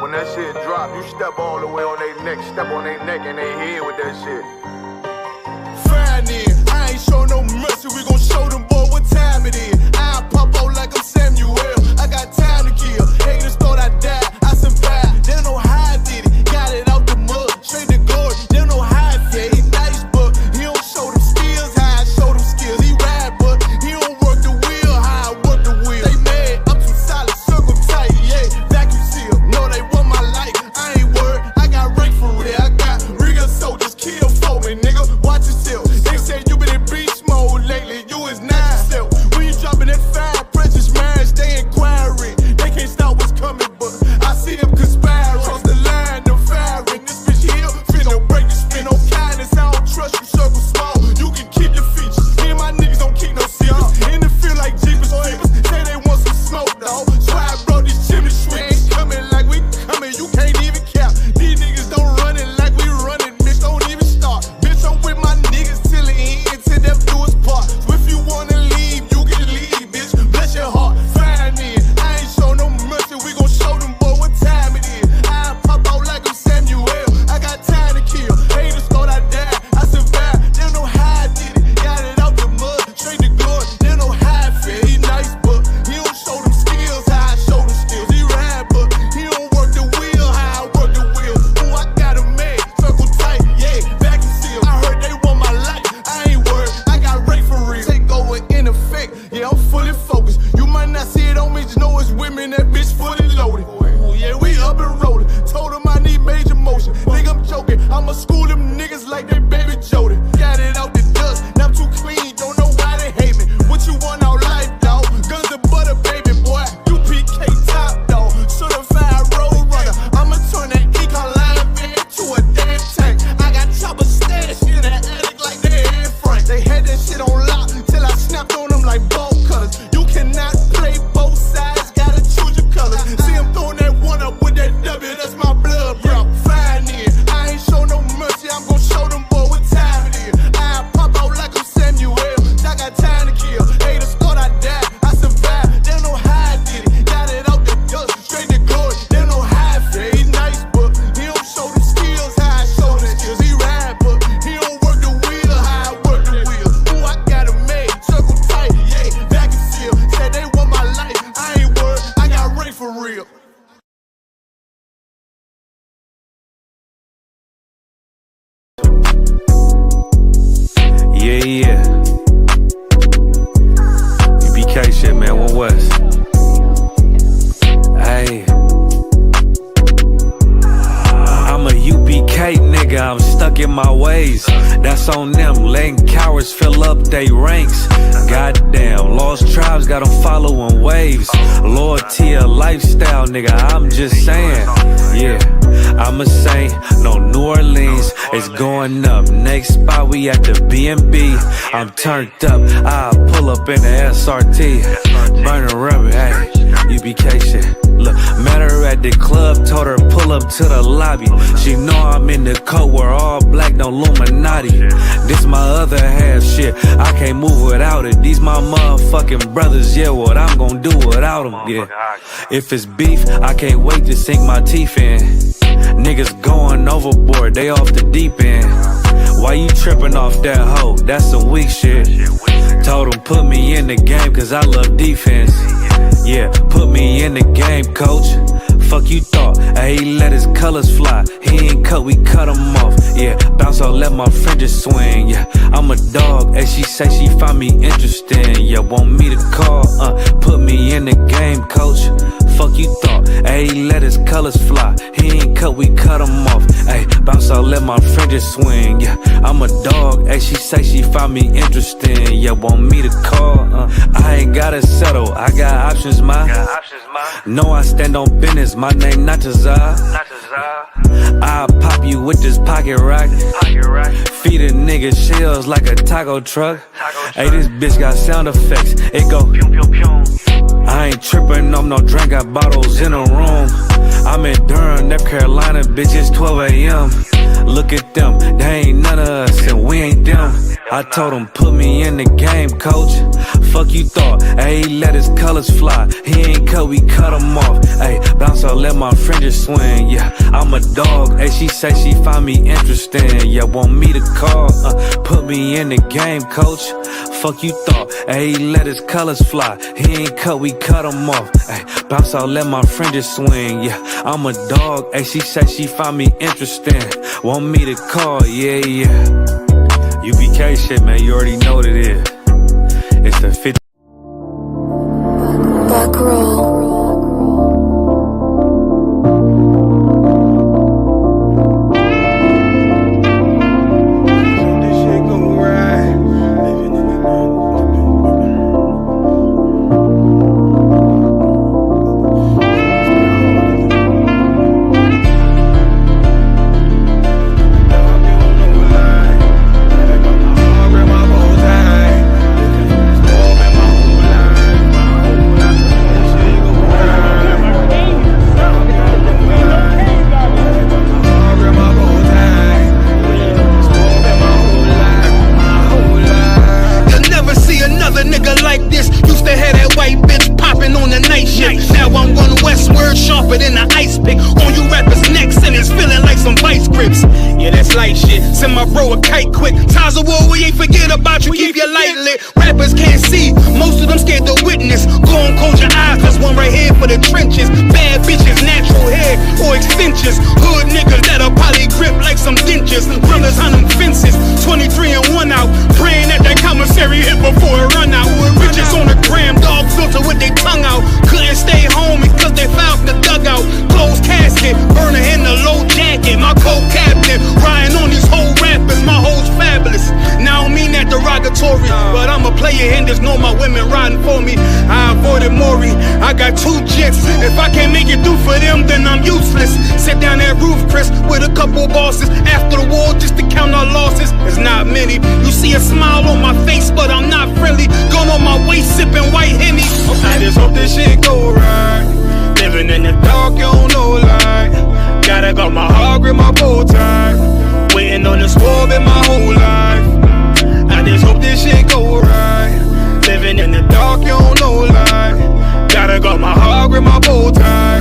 when that shit drop, you step all the way on their neck, step on their neck and their head with that shit. Fine then, I ain't show no mercy, we gon' show them boy what time it is. I pop out like I'm Samuel, I got time to kill. Haters thought I died, I survived. They don't know how I did it, got it out the mud, straight to glory. They don't know how I feel. He nice, but he don't show them skills, how I show them skills. He ride, but he don't work the wheel, how I work the wheel. They mad, I'm too solid, circle tight, yeah, vacuum seal. No, they want my life, I ain't worried. I got rank for real, I got real soldiers, kill for me, nigga. Watch yourself. They say you been in beast mode lately, you is not yourself. When you dropping that fire, precious marriage, they inquiring. They can't stop what's coming, but I see them conspiring. Cross the line, them firing. This bitch here, finna break the spin. No kindness, I don't trust you, circle small. You can keep your features. Me and my niggas don't keep no secrets. In the field like Jeepers Creepers, say they want some smoke, dawg. So I brought these chimney sweepers. Coming like we coming, you can't even cap. These niggas don't run it like we running, bitch, don't even start. Bitch, I'm with my niggas till the end, till death do us part. So if you wanna leave, you can leave, bitch. Bless your heart, fine then. I ain't show no mercy, we gon' show them boy what time it is. I pop out like I'm Samuel, I got time to kill. Haters thought I died, I survived. They don't know how I did it, got it out the mud, straight to glory. They don't know how I feel. He nice, but he don't show them skills, how I show them skills. He ride, but he don't work the wheel, how I work the wheel. Ooh, I got a man, circle tight, yeah, vacuum seal. I heard they want my life, I ain't worried. I got rate for real. Take over in effect, yeah, I'm fully focused. You might not see it on me, just know it's women, that bitch fully loaded. Ooh, yeah, we up and rolling. Told them I need major motion. Think I'm joking, I'ma school them niggas like they baby Jody. Got it out the dust, now I'm too clean, don't know why they hate me. What you want out life, dawg? Guns and butter, baby boy. UPK top, dawg. Certified road runner. I'ma turn that econ line van to a damn tank. I got chopper stash in the attic like they Air Frank. They had that shit on lock till I snapped on them like bolt cutters. You cannot play both sides, gotta choose your colors. See him throwing that one up with that W, that's my blood, bro. Fine then, I ain't show no mercy, I'm gon' show them boy what time it is. I pop out like I'm Samuel, I got time to kill. Haters thought I died, I survived. They don't know how I did it, got it out the dust, straight to glory. They don't know how I feel. He nice, but he don't show them skills, how I show them skills. He ride, but he don't work the wheel, how I work the wheel. Ooh, I got a made, circle tight, yeah, vacuum seal. Said they want my life, I ain't worried. I got rank for real. Yeah. UPK shit, man, One West. Hey. I'm a UPK nigga, I'm stuck in my ways. That's on them, letting cowards fill up they ranks. Goddamn, lost tribes got them following waves. Loyalty a lifestyle, nigga, I'm just saying. Yeah, I'm a saint, no New Orleans, it's going up. Next spot, we at the B&B. I'm turned up, I pull up in the SRT. Burning rubber, hey, UPK shit. Look, met her at the club, told her pull up to the lobby. She know I'm in the coat, we're all black, no Illuminati. This my other half shit, I can't move without it. These my motherfucking brothers, yeah, what I'm gon' do without them, yeah. If it's beef, I can't wait to sink my teeth in. Niggas going overboard, they off the deep end. Why you tripping off that hoe? That's some weak shit. Told him put me in the game cause I love defense. Yeah, put me in the game, coach. Fuck you thought, he let his colors fly. He ain't cut, we cut him off. Yeah, bounce out, let my fringes swing. Yeah, I'm a dog, and she say she find me interesting. Yeah, want me to call, put me in the game, coach. Fuck you thought, he let his colors fly. He ain't cut, we cut him off. Ay, bounce out, let my fringes swing. Yeah, I'm a dog, and she say she find me interesting. Yeah, want me to call, I ain't gotta settle, I got options, ma. No, I stand on business, my name not Tazar. I'll pop you with this pocket rock. Feed a nigga shells like a taco truck. Hey, this bitch got sound effects, it go. I I ain't trippin' off no drink, got bottles in the room. I'm in Durham, North Carolina, bitch, it's 12 a.m. Look at them, they ain't none of us, and we ain't them. I told him, put me in the game, coach. Fuck you thought, ayy, let his colors fly. He ain't cut, we cut him off. Ayy, bounce out, let my fringes swing, yeah. I'm a dog, ayy, she say she find me interesting. Yeah, want me to call, put me in the game, coach. Fuck you thought, ayy, let his colors fly. He ain't cut, we cut him off. Ayy, bounce out, let my fringes swing, yeah. I'm a dog, ayy, she say she find me interesting. Want me to call, yeah. UPK shit, man, you already know what it is. It's the 50. Back roll. Send my bro a kite quick. Ties of war, we ain't forget about you. Keep your light lit. Rappers can't see, most of them scared to witness. Go on, close your eyes, cause one right here for the trenches. Bad bitches, natural hair or extensions. Hood niggas that'll probably grip like some dentures. Brothers on them fences, 23 and 1 out. Praying that that commissary hit before it run out. Riches on the gram, dog filter with their tongue out. Couldn't stay home because they found the dugout. Closed casket, burner in the low jacket. My co-captain, riding on these whole rappers, my hoes fabulous. Now I don't mean that derogatory, but I'm a player and there's no my women riding for me. I avoided Maury, I got 2 jets. If I can't make it through for them, then I'm useless. Sit down that roof, Chris, with a couple bosses. After the war, just to count our losses, it's not many. You see a smile on my face, but I'm not friendly. Going on my waist, sipping white Henny. I just hope this shit go right. Living in the dark, you don't know light. Gotta got my heart with my bow tie. Waiting on the swab in my whole life. I just hope this shit go right. Living in the dark, you don't know light. Gotta got my heart with my bow tie.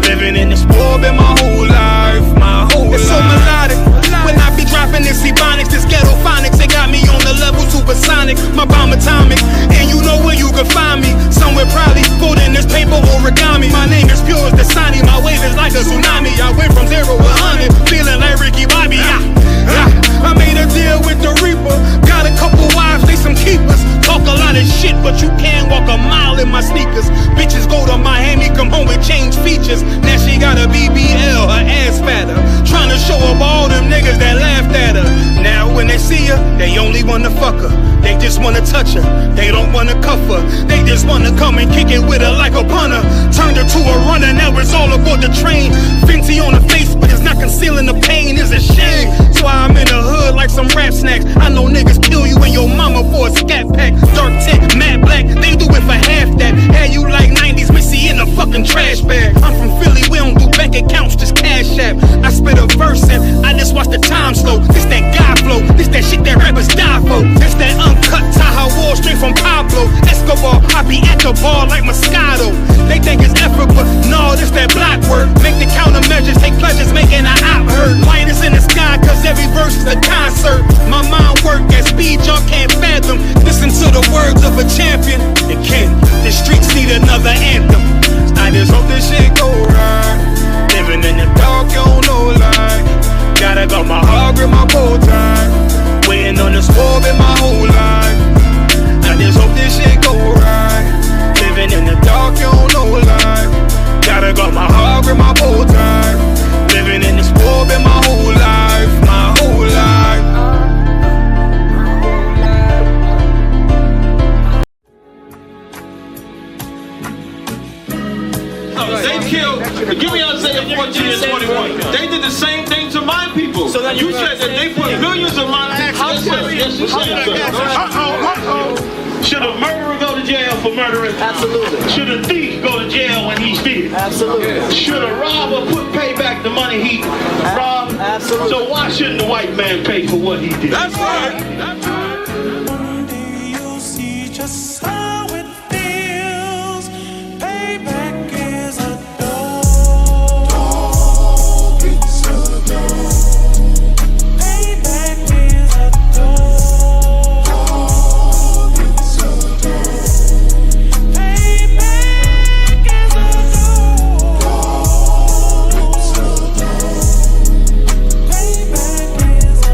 Living in the swab in my whole life. My whole life. It's so melodic. When I be dropping this ebonics, this ghetto phonics, it got me on the level supersonic. My bomb atomic, and you know where you can find me. Somewhere probably folding this paper origami. My name is pure as the Sani, my wave is like a tsunami. I went from 0 to 100, feeling like Ricky Bobby. I made a deal with the Reaper. Got a couple wives, they some keepers. Talk a lot of shit, but you can't walk a mile in my sneakers. Bitches go to Miami, come home with change features. Now she got a BBL, her ass fatter. Trying to show up all them niggas that laughed at her. Now when they see her, they only wanna fuck her. They just wanna touch her, they don't wanna cuff her. They just wanna come and kick it with her like a punter. Turned her to a runner, now it's all aboard the train. Fenty on her face, but it's not concealing the pain, it's a shame. So I'm in the hood like some rap snacks. I know niggas kill you and your mama for a scat pack. Dark tint, matte black, they do it for half that. Had you like 90s Missy in a fucking trash bag. I'm from Philly, we don't do bank accounts, just cash app. I spit a verse and I just watch the time slow. This that God flow, this that shit that rappers die for. This that uncut Tahoe Wall straight from Pablo Escobar. I be at the bar like Moscato. They think it's effort, but no, this that block work. Make the countermeasures, take pleasures, making an op hurt. Light is in the sky, cause every verse is a concert. My mind work at speed y'all can't fathom. Listen to the words of a champion. It can, the streets need another anthem. I just hope this shit go right. Living in the dark, you don't know light. Gotta got my heart with my bow tie. Waiting on the swab in my whole life. I just hope this shit go right. Living in the dark, you don't know light. Gotta got my heart with my bow tie. Living in the swab in my whole life. My whole life. They killed, give me Isaiah 14 and 21. They did the same thing to my people. So that you said that they put millions of my people. Yes, you said, sir. Should a murderer go to jail? jail for murdering? Absolutely. Should a thief go to jail when he steals? Absolutely. Should a robber pay back the money he robbed? Absolutely. So why shouldn't the white man pay for what he did? That's right. That's right. One day you'll see just how it feels. Payback is a dog. It's a dog. Payback is a dog. It's a dog. Payback is a dog. It's a dog. Payback is a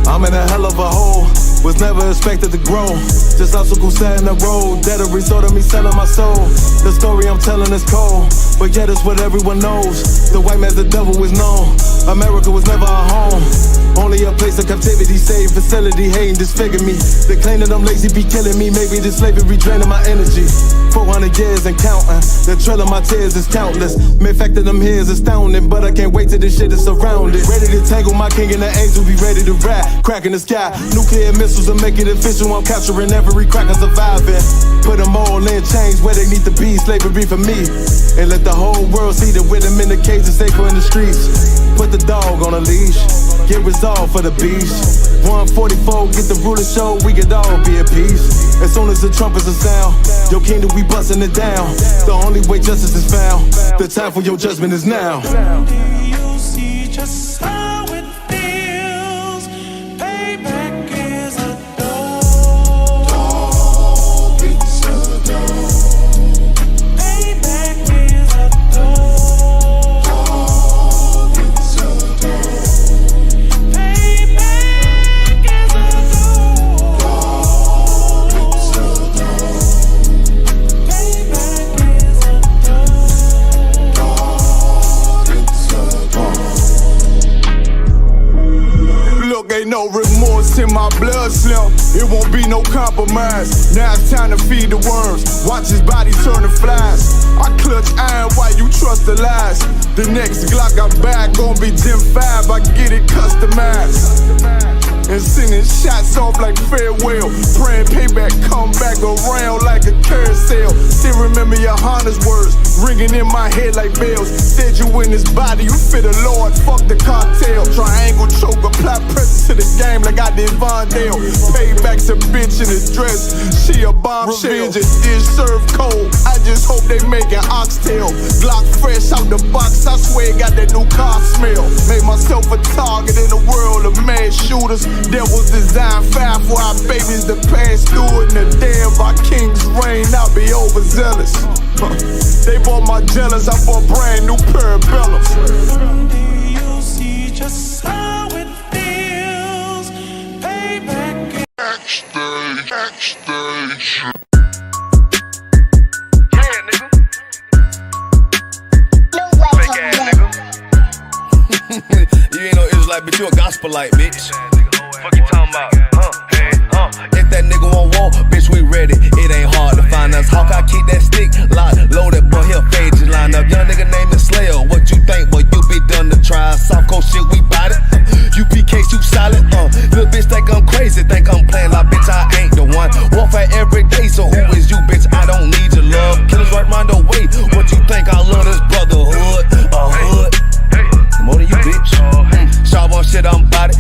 I'm in a hell of a hole, was never expected to grow. Just obstacles set in the road, that a result of me selling my soul. The story I'm telling is cold, but yet it's what everyone knows. The white man's the devil is known. America was never our home, only a place of captivity, safe facility, hating disfigure me. They claim that I'm lazy, be killing me. Maybe this slavery draining my energy. 400 years and counting, the trail of my tears is countless. Main fact that I'm here is astounding, but I can't wait till this shit is surrounded. Ready to tangle my king and the angel, be ready to rap. Cracking the sky, nuclear missiles will make it official. I'm capturing every cracker surviving. Put them all in chains where they need to be, slavery for me. And let the whole world see that with them in the cage is safer in the streets. Put the dog on a leash, get resolved for the beast. 144, get the ruler show, we could all be at peace. As soon as the trumpets are sound, your kingdom we busting it down. The only way justice is found, the time for your judgment is now. One day you'll see just how it feels. Payback is a dog. It's a dog. Payback is a dog. It's a dog. Payback is a dog. It's a dog. Payback is a Look, ain't no remorse in my blood slim. It won't be no compromise. Now it's time to feed the worms. Watch his body turn to flies. I clutch iron while you trust the lies. The next Glock I buy gon' be Gen 5. I get it customized. And sending shots off like farewell. Praying payback come back around like a carousel. Still remember your Honda's words ringing in my head like bells. Said you in this body, you fit a Lord, fuck the cartel. Triangle choke, apply pressure to the game like I did Vondale. Payback's a bitch in a dress, she a bombshell. Revenge is dish served cold, I just hope they make an oxtail. Glock fresh out the box, I swear it got that new car smell. Made myself a target in a world of mad shooters. That was designed fire for our babies to pass through it. In the day of our king's reign, I'll be overzealous. They bought my jealous, I bought brand new parabellums. One day you'll see just how it feels. Payback. Backstage. Yeah, nigga. Fake ass nigga. You ain't no Israelite, bitch, you a gospelite, bitch. Fuck you talking about? If that nigga won't walk, bitch, we ready. It ain't hard to find us. Hawk, I keep that stick locked, loaded, boy, he'll fade you line up. Young nigga named the Slayer. What you think, boy? You be done to try. Soft coast shit, we bout it. UPK, you solid. Little bitch think I'm crazy, think I'm playing like bitch, I ain't the one. Warfare every day, so who is you, bitch? I don't need your love. Killers right round the way. What you think? I love this brotherhood, a hood. More than you, bitch. Sharp on shit, I'm bout it.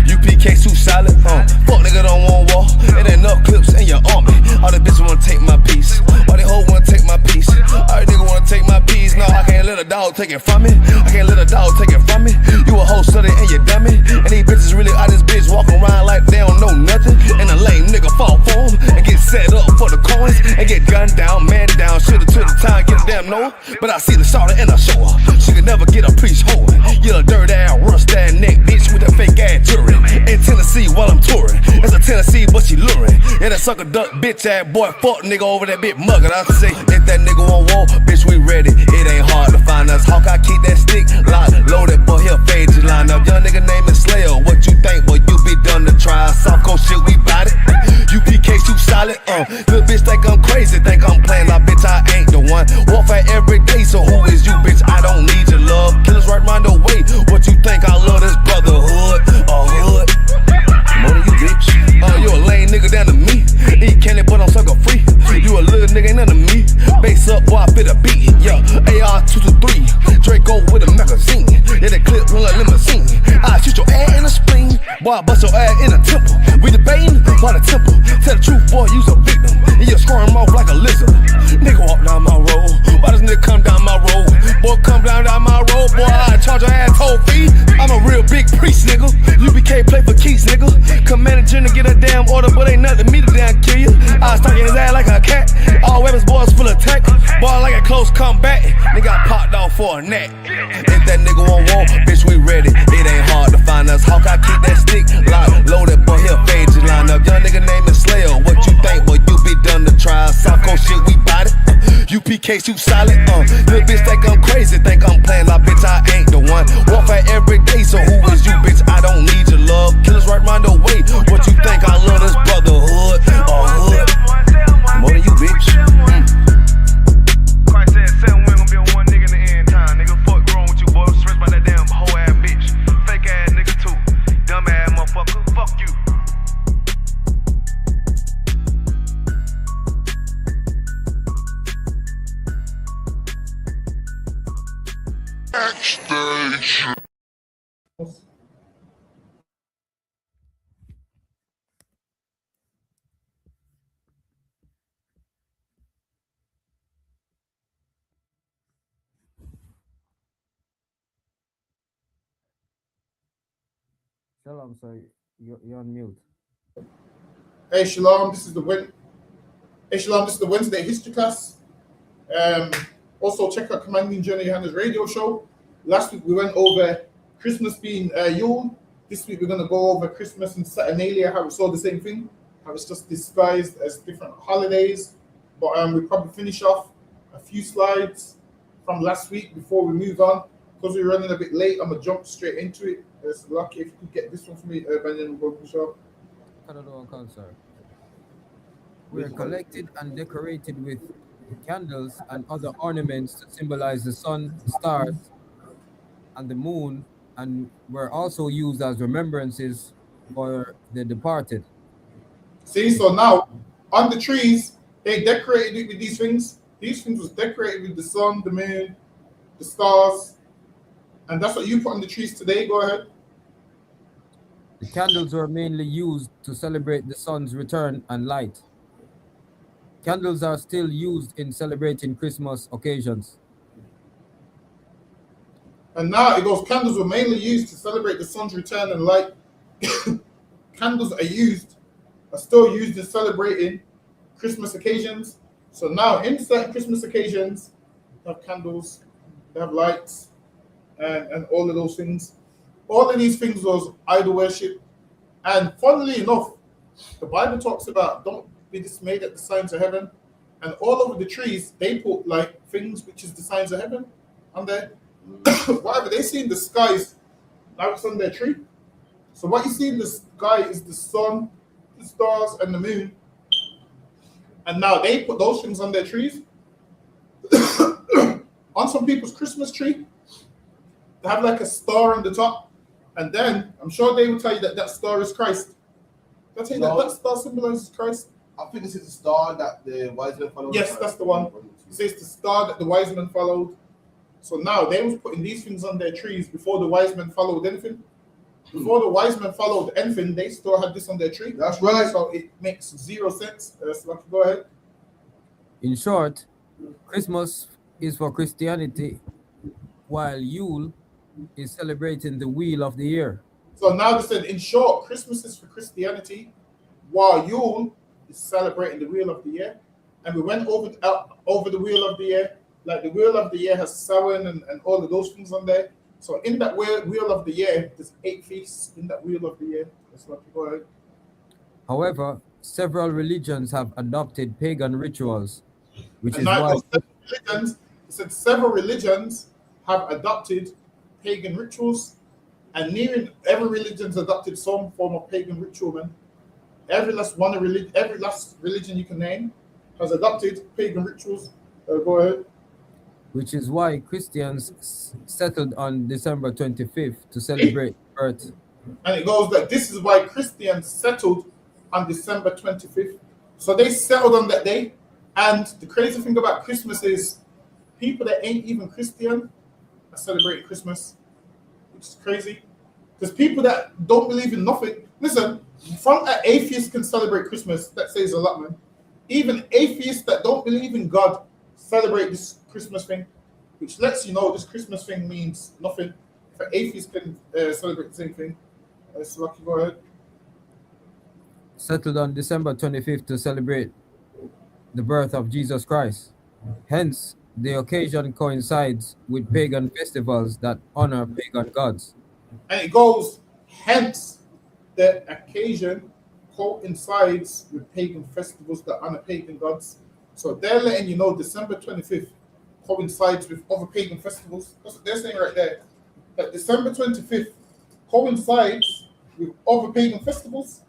UPK too solid. Fuck nigga don't want war. It ain't enough clips in your army. All the bitches wanna take my piece. All they hoes wanna take my piece. All the niggas wanna take my piece. No, I can't let a dog take it from me. I can't let a dog take it from me. You a whole study and you dummy. And these bitches really out this bitch walking around like they don't know nothing. And a lame nigga fall for them and get set up for the coins and get gunned down, man down. Should've took the time, get a damn no. But I see the shawty and I show her. She could never get a priest hoeing. You a dirt ass, rust ass neck bitch with that fake ass jewelry. In Tennessee while I'm touring. It's a Tennessee, but she luring. And that sucker duck bitch ass boy, fuck nigga over that bit muggin'. I say, if that nigga won't walk, bitch, we ready. It ain't hard to find us. Hawk, I keep that stick locked, loaded, boy, he'll fade you line up. Young nigga named the Slayer. What you think, boy? You be done to try. Soft coast shit, we bout it. UPK too solid. Little bitch think I'm crazy, think I'm playing like bitch, I ain't the one. Warfare every day, so who is you, bitch? I don't need your love. Killers right round the way. What you think? I love a limousine. I shoot your ass in the spleen. Boy, I bust your ass in the temple. We debating by the temple. Tell the truth, boy, you's a victim. And you're squirming off like a lizard. Nigga walk down my road. Why does nigga come down my road? Boy, come down my road. Boy, I charge your ass toll fee. I'm a real big priest, nigga. UBK play for keys, nigga. Commanding general get a damn order, but ain't nothing me to damn kill you. I stuck in his ass like a cat. All weapons, boys full of tech. Boy, like a close combat. Nigga got popped off for a neck. If that nigga won't walk, bitch, we ready. It ain't hard to find us. Hawk, I keep that stick locked, loaded, boy, here fade you line up. Young nigga named the Slayer. What you think, boy? You be done to try. South Coast shit, we bout it. UPK shoot solid. Little bitch think I'm crazy, think I'm playing like bitch, I ain't the one. Warfare every day, so who is you, bitch? I don't need your love. Killers right round the way. What you think? I love this brotherhood or hood? More than you, bitch. Christ said 7 women gonna be on one nigga in the end time. Nigga, fuck wrong with you, boy. Stressed by that damn hoe ass bitch. Fake ass nigga too. Dumb ass motherfucker. Fuck you. Shalom, so you're on mute. Hey Shalom, this is the Wednesday history class. Also check out Commanding General Johanna's radio show. Last week we went over Christmas being Yule. This week we're gonna go over Christmas and Saturnalia, how it's all the same thing, how it's just disguised as different holidays. But we'll probably finish off a few slides from last week before we move on. Because we're running a bit late, I'm gonna jump straight into it. It's lucky if you could get this one for me, Benjamin, we'll go for sure. We are collected and decorated with candles and other ornaments to symbolize the sun, stars, and the moon, and were also used as remembrances for the departed. See, so now on the trees, they decorated it with these things. These things was decorated with the sun, the moon, the stars, and that's what you put on the trees today. Go ahead. The candles were mainly used to celebrate the sun's return and light. Candles are still used in celebrating Christmas occasions. And now it goes, candles were mainly used to celebrate the sun's return and light. Candles are still used in celebrating Christmas occasions. So now in certain Christmas occasions, they have candles, they have lights, and all of those things. All of these things was idol worship. And funnily enough, the Bible talks about don't be dismayed at the signs of heaven. And all over the trees, they put like things which is the signs of heaven on there. Whatever they see in the skies, now it's on their tree. So what you see in the sky is the sun, the stars, and the moon. And now they put those things on their trees. On some people's Christmas tree, they have like a star on the top. And then I'm sure they will tell you that that star is Christ. They'll tell you that star symbolizes Christ. I think this is the star that the wise men followed. Yes, that's the one. It says the star that the wise men followed. So now they was putting these things on their trees before the wise men followed anything. Before the wise men followed anything, they still had this on their tree. That's right. So it makes zero sense. So go ahead. In short, Christmas is for Christianity, while Yule is celebrating the wheel of the year. So now they said, in short, Christmas is for Christianity, while Yule is celebrating the wheel of the year. And we went over the wheel of the year. Like the wheel of the year has Samhain and all of those things on there. So in that wheel of the year, there's 8 feasts in that wheel of the year. That's what you go ahead. However, several religions have adopted pagan rituals, which and is why several religions have adopted pagan rituals, and nearly every religion's adopted some form of pagan ritual, man. Every last religion you can name has adopted pagan rituals. Go ahead. Which is why Christians settled on December 25th to celebrate birth. And it goes that this is why Christians settled on December 25th. So they settled on that day. And the crazy thing about Christmas is people that ain't even Christian are celebrating Christmas. It's crazy. There's people that don't believe in nothing. Listen, from an atheist can celebrate Christmas. That says a lot, man. Even atheists that don't believe in God celebrate this Christmas thing, which lets you know this Christmas thing means nothing. If an atheist can celebrate the same thing, it's lucky. Go ahead. Settled on December 25th to celebrate the birth of Jesus Christ. Hence, the occasion coincides with pagan festivals that honor pagan gods. And it goes, hence the occasion coincides with pagan festivals that honor pagan gods. So they're letting you know December 25th coincides with other pagan festivals. That's what they're saying right there. That December 25th coincides with other pagan festivals.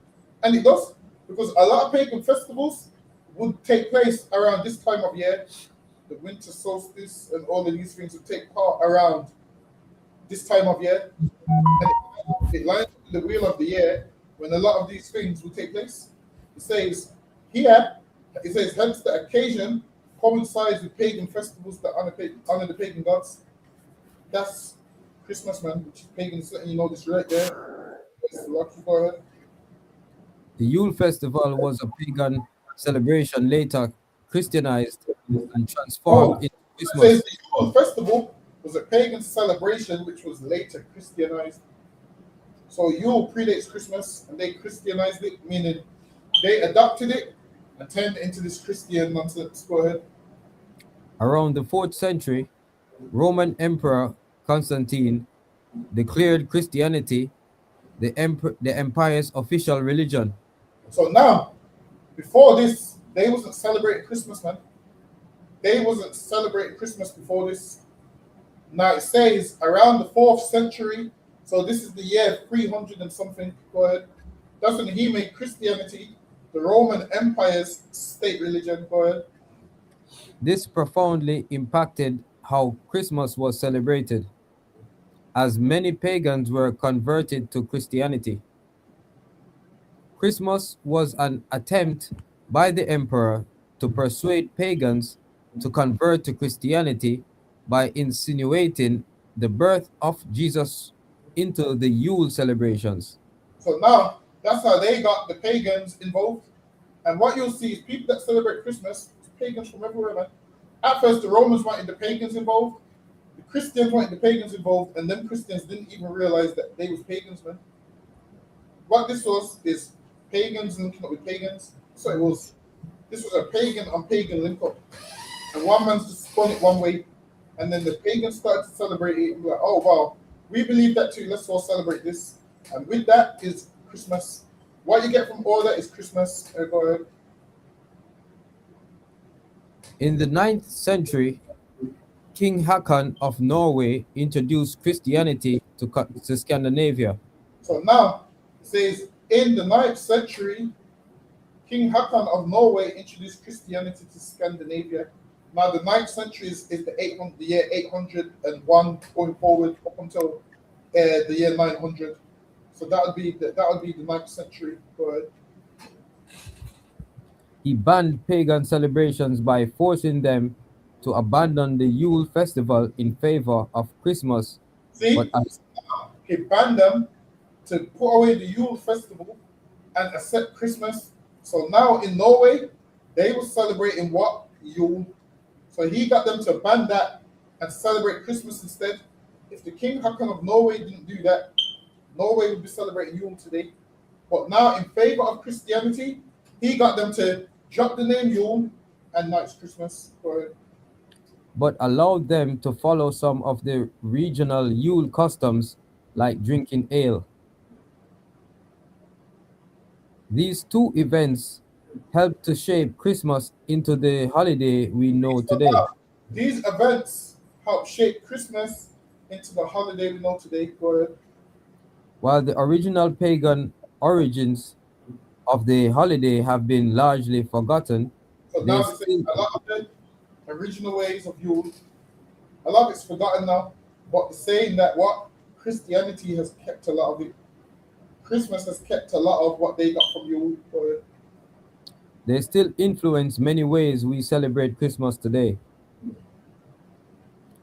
And it does, because a lot of pagan festivals would take place around this time of year. The winter solstice and all of these things would take part around this time of year. And it lines up with the wheel of the year when a lot of these things will take place. It says here, it says, hence the occasion coincides with pagan festivals that honor the pagan gods. That's Christmas, man, which is pagans letting you know this right there. It's lucky. Go ahead. The Yule festival was a pagan celebration later Christianized and transformed Oh, into it Christmas. says the Yule festival was a pagan celebration which was later Christianized. So Yule predates Christmas and they Christianized it, meaning they adopted it and turned it into this Christian nonsense. Go ahead. Around the 4th century, Roman Emperor Constantine declared Christianity the empire's official religion. So now, before this, they wasn't celebrating Christmas, man. They wasn't celebrating Christmas before this. Now it says around the 4th century, so this is the year 300 and something. Go ahead. That's when he made Christianity the Roman Empire's state religion. Go ahead. This profoundly impacted how Christmas was celebrated, as many pagans were converted to Christianity. Christmas was an attempt by the emperor to persuade pagans to convert to Christianity by insinuating the birth of Jesus into the Yule celebrations. So now that's how they got the pagans involved. And what you'll see is people that celebrate Christmas, it's pagans from everywhere, man. At first, the Romans wanted the pagans involved, the Christians wanted the pagans involved, and them Christians didn't even realize that they was pagans, man. What this was is pagans linking up with pagans. So it was, this was a pagan on pagan link up. And one man's just spun it one way, and then the pagans started to celebrate it and be like, oh wow, we believe that too, let's all celebrate this. And with that is Christmas. What you get from all that is Christmas. Go ahead. In the 9th century, King Haakon of Norway introduced Christianity to Scandinavia. So now it says in the 9th century, King Haakon of Norway introduced Christianity to Scandinavia. Now the 9th century is the year 801 going forward up until the year 900. So that would be the 9th century. Go ahead. He banned pagan celebrations by forcing them to abandon the Yule festival in favor of Christmas. See, But as he banned them to put away the Yule festival and accept Christmas. So now in Norway, they were celebrating what? Yule. So he got them to ban that and celebrate Christmas instead. If the King Haakon of Norway didn't do that, Norway would be celebrating Yule today. But now in favor of Christianity, he got them to drop the name Yule and now it's Christmas. Go ahead. but allowed them to follow some of the regional Yule customs like drinking ale. These two events helped to shape Christmas into the holiday we know today. These events help shape Christmas into the holiday we know today. Go ahead. While the original pagan origins of the holiday have been largely forgotten, So they now they say still a lot of the original ways of Yule, a lot of it's forgotten now. But the saying that what Christianity has kept a lot of it. Christmas has kept a lot of what they got from Yule. Go ahead. they still influence many ways we celebrate Christmas today.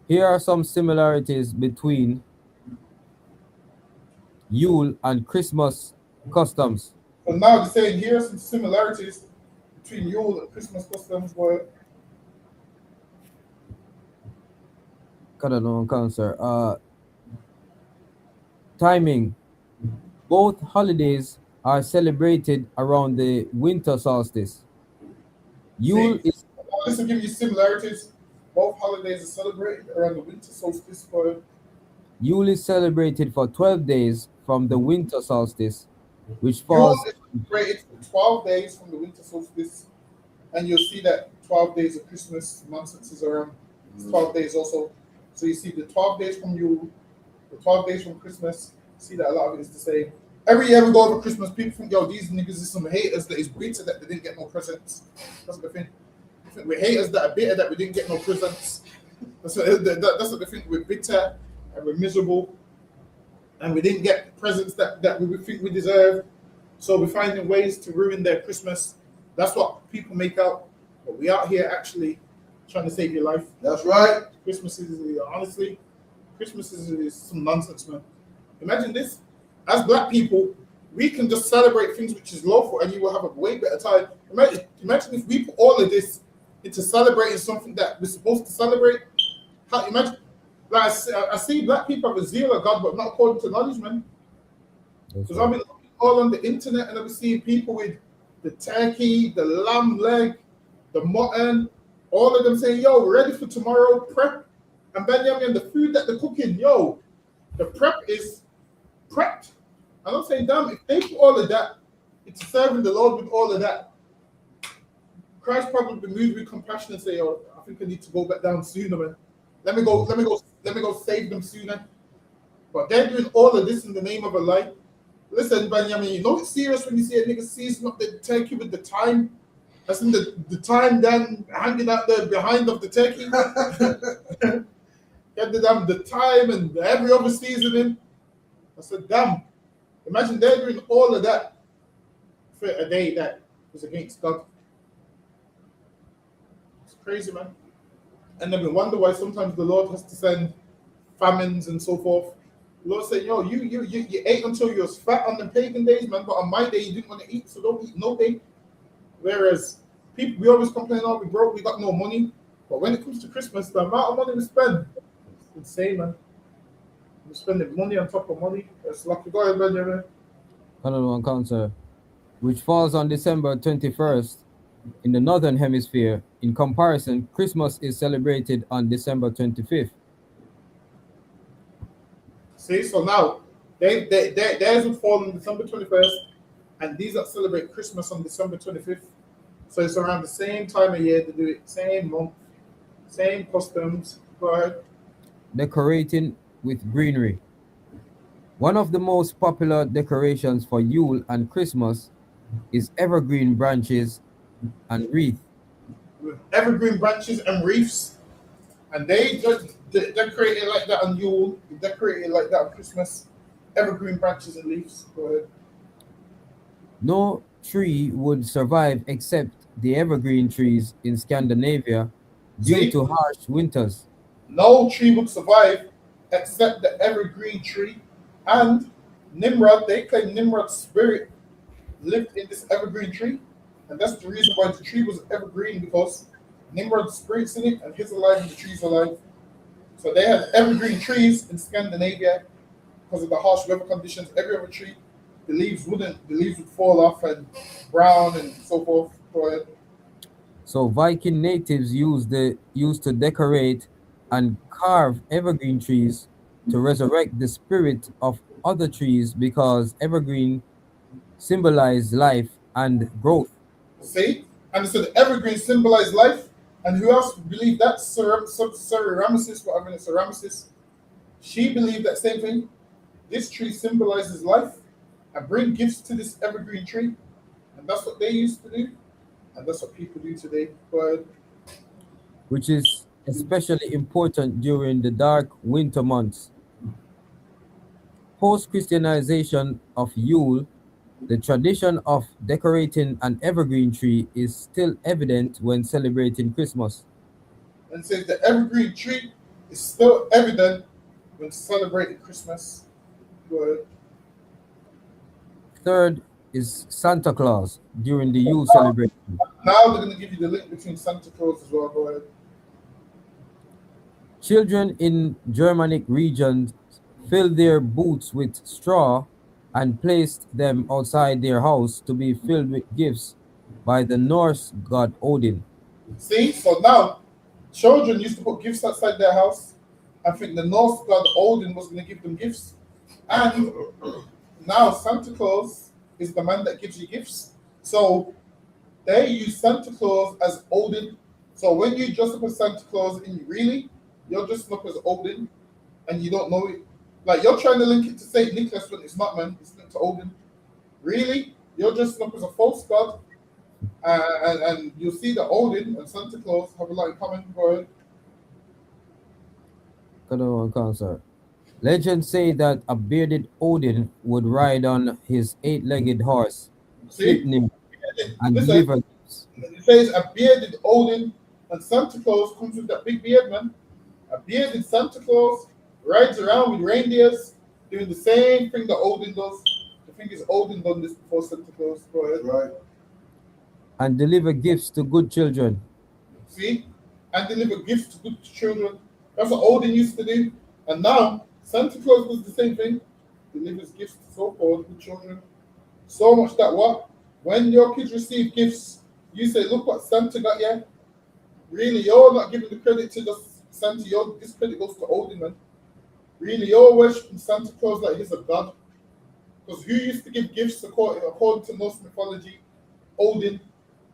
Here are some similarities between Yule and Christmas customs. But now they're saying here are some similarities between Yule and Christmas customs. Were Kada cancer. Timing. Both holidays are celebrated around the winter solstice. Yule see, is this will give you similarities. Both holidays are celebrated around the winter solstice. For Yule is celebrated for 12 days from the winter solstice, which Yule falls is celebrated for 12 days from the winter solstice, and you'll see that 12 days of Christmas nonsense is around. It's 12 days also. So you see the 12 days from Yule, the 12 days from Christmas. See that a lot of it is the same. Every year we go over Christmas, people think, yo, these niggas is some haters that is bitter that they didn't get no presents. That's what they think. They think we're haters that are bitter that we didn't get no presents. That's what they think. We're bitter and we're miserable and we didn't get presents that we think we deserve. So we're finding ways to ruin their Christmas. That's what people make out. But we out here actually trying to save your life. That's right. Christmas is honestly, Christmas is some nonsense, man. Imagine this. As black people, we can just celebrate things which is lawful and you will have a way better time. Imagine if we put all of this into celebrating something that we're supposed to celebrate. How, imagine, like I see black people have a zeal of God, but not according to knowledge, man. Because I've been looking all on the internet and I've been seeing people with the turkey, the lamb leg, the mutton, all of them saying, yo, we're ready for tomorrow, prep. And Benjamin, the food that they're cooking, yo, the prep is prepped. And I'm saying, damn, if they put all of that into serving the Lord with all of that, Christ probably be moved with compassion and say, oh, I think I need to go back down sooner, man. Let me go save them sooner. But they're doing all of this in the name of a lie. Listen, Benjamin, you know it's serious when you see a nigga season up the turkey with the thyme. That's in the thyme then hanging out there behind of the turkey. Get the thyme and every other seasoning. I said, damn. Imagine they're doing all of that for a day that was against God. It's crazy, man. And then we wonder why sometimes the Lord has to send famines and so forth. The Lord said, yo, you ate until you was fat on the pagan days, man, but on my day you didn't want to eat, so don't eat no day. Whereas people, we always complain, oh, we broke, we got no money. But when it comes to Christmas, the amount of money we spend, it's insane, man. We're spending money on top of money. It's lucky. Go ahead, Benjamin. One cancer, which falls on December 21st in the northern hemisphere. In comparison, Christmas is celebrated on December 25th. See, so now theirs would fall on December 21st, and these that celebrate Christmas on December 25th. So it's around the same time of year to do it, same month, same customs. Go ahead. Decorating with greenery. One of the most popular decorations for Yule and Christmas is evergreen branches and wreath. With evergreen branches and reefs, and they just decorate it like that on Yule, they decorate it like that on Christmas. Evergreen branches and leaves. Go ahead. No tree would survive except the evergreen trees in Scandinavia due See? to harsh winters. No tree would survive except the evergreen tree. And Nimrod, they claim Nimrod's spirit lived in this evergreen tree. And that's the reason why the tree was evergreen, because Nimrod's spirit's in it and he's alive and the tree's alive. So they had evergreen trees in Scandinavia because of the harsh weather conditions. Every other tree, the leaves would fall off and brown and so forth. Go ahead. So Viking natives used to decorate and carve evergreen trees to resurrect the spirit of other trees because evergreen symbolize life and growth. See? And so the evergreen symbolized life. And who else believed that? Ramesses, whatever it's Ramesses. She believed that same thing. This tree symbolizes life. And bring gifts to this evergreen tree. And that's what they used to do. And that's what people do today. But Which is especially important during the dark winter months. Post-Christianization of Yule, the tradition of decorating an evergreen tree is still evident when celebrating Christmas. and says the evergreen tree is still evident when celebrating Christmas. Go ahead. Third is Santa Claus during the Yule celebration. Now they're going to give you the link between Santa Claus as well. Go ahead. Children in Germanic regions filled their boots with straw and placed them outside their house to be filled with gifts by the Norse god Odin. See, so now children used to put gifts outside their house. I think the Norse god Odin was going to give them gifts, and now Santa Claus is the man that gives you gifts. So they use Santa Claus as Odin. So when you dress up as Santa Claus, and you're dressing up as Odin, and you don't know it. Like you're trying to link it to Saint Nicholas when it's not, man. It's linked to Odin. Really, you're dressing up as a false god, and you'll see that Odin and Santa Claus have a lot in common. Go ahead. Come on, concert. Legends say that a bearded Odin would ride on his eight-legged horse, See, Sleipnir, and listen. deliver gifts. It says a bearded Odin and Santa Claus comes with that big beard, man. A bearded Santa Claus rides around with reindeers, doing the same thing that Odin does. The thing is, Odin done this before Santa Claus. Go ahead. Right. And deliver gifts to good children. See? And deliver gifts to good children. That's what Odin used to do. And now, Santa Claus does the same thing. Delivers gifts to so-called good children. So much that what? When your kids receive gifts, you say, look what Santa got you. Really, you're not giving the credit to just Santa. This credit goes to Odin, man. Really, you're worshiping Santa Claus like he's a god. Because who used to give gifts according to Norse mythology? Odin.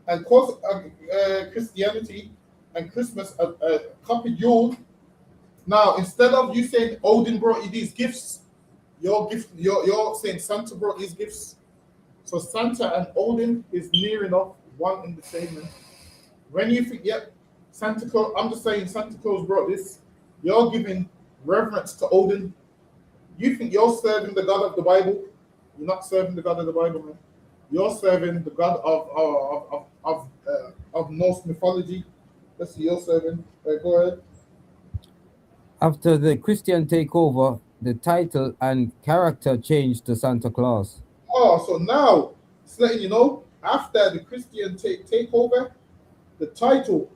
And because Christianity and Christmas copied Yule. Now, instead of you saying Odin brought you these gifts, you're saying Santa brought these gifts. So Santa and Odin is near enough one in the same, man. When you think, yep, Santa Claus, I'm just saying Santa Claus brought this, you're giving reverence to Odin. You think you're serving the God of the Bible. You're not serving the God of the Bible, man. You're serving the God of Norse mythology. That's who you're serving. Go ahead. After the Christian takeover, the title and character changed to Santa Claus. Oh, so now it's letting you know, after the Christian takeover, the title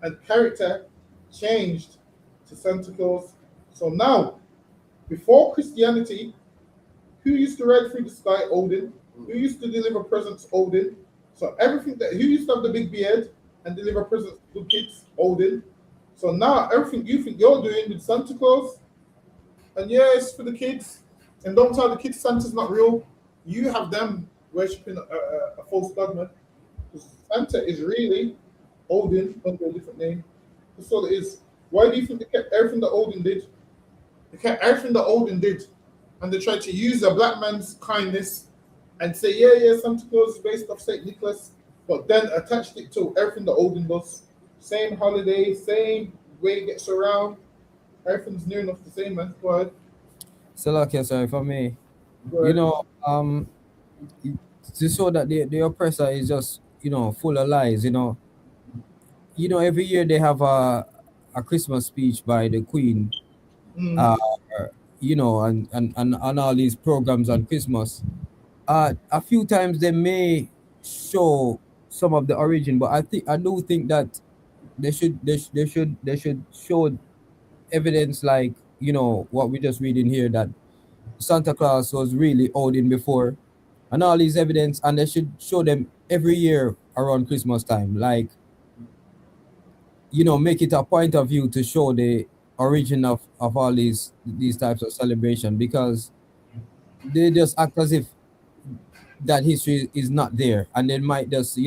and character changed to Santa Claus. So now, before Christianity, who used to ride through the sky? Odin. Who used to deliver presents? Odin. So everything who used to have the big beard and deliver presents to kids? Odin. So now everything you think you're doing with Santa Claus, and yeah, it's for the kids, and don't tell the kids Santa's not real. You have them worshipping a false god, man. Santa is really Odin under a different name. That's all it is. Why do you think they kept everything that Odin did? They kept everything that Odin did, and they tried to use a black man's kindness and say, yeah, Santa Claus is based off Saint Nicholas, but then attached it to everything that Odin does. Same holiday, same way it gets around. Everything's near enough the same, man. Go ahead. Salakia, sorry for me. Go ahead. To show that the oppressor is just, full of lies, every year they have a Christmas speech by the Queen, uh, and all these programs on Christmas. A few times they may show some of the origin, but I do think that they should show evidence like what we just reading here, that Santa Claus was really Odin before, and all these evidence, and they should show them every year around Christmas time, like make it a point of view to show the origin of all these types of celebration, because they just act as if that history is not there, and they might just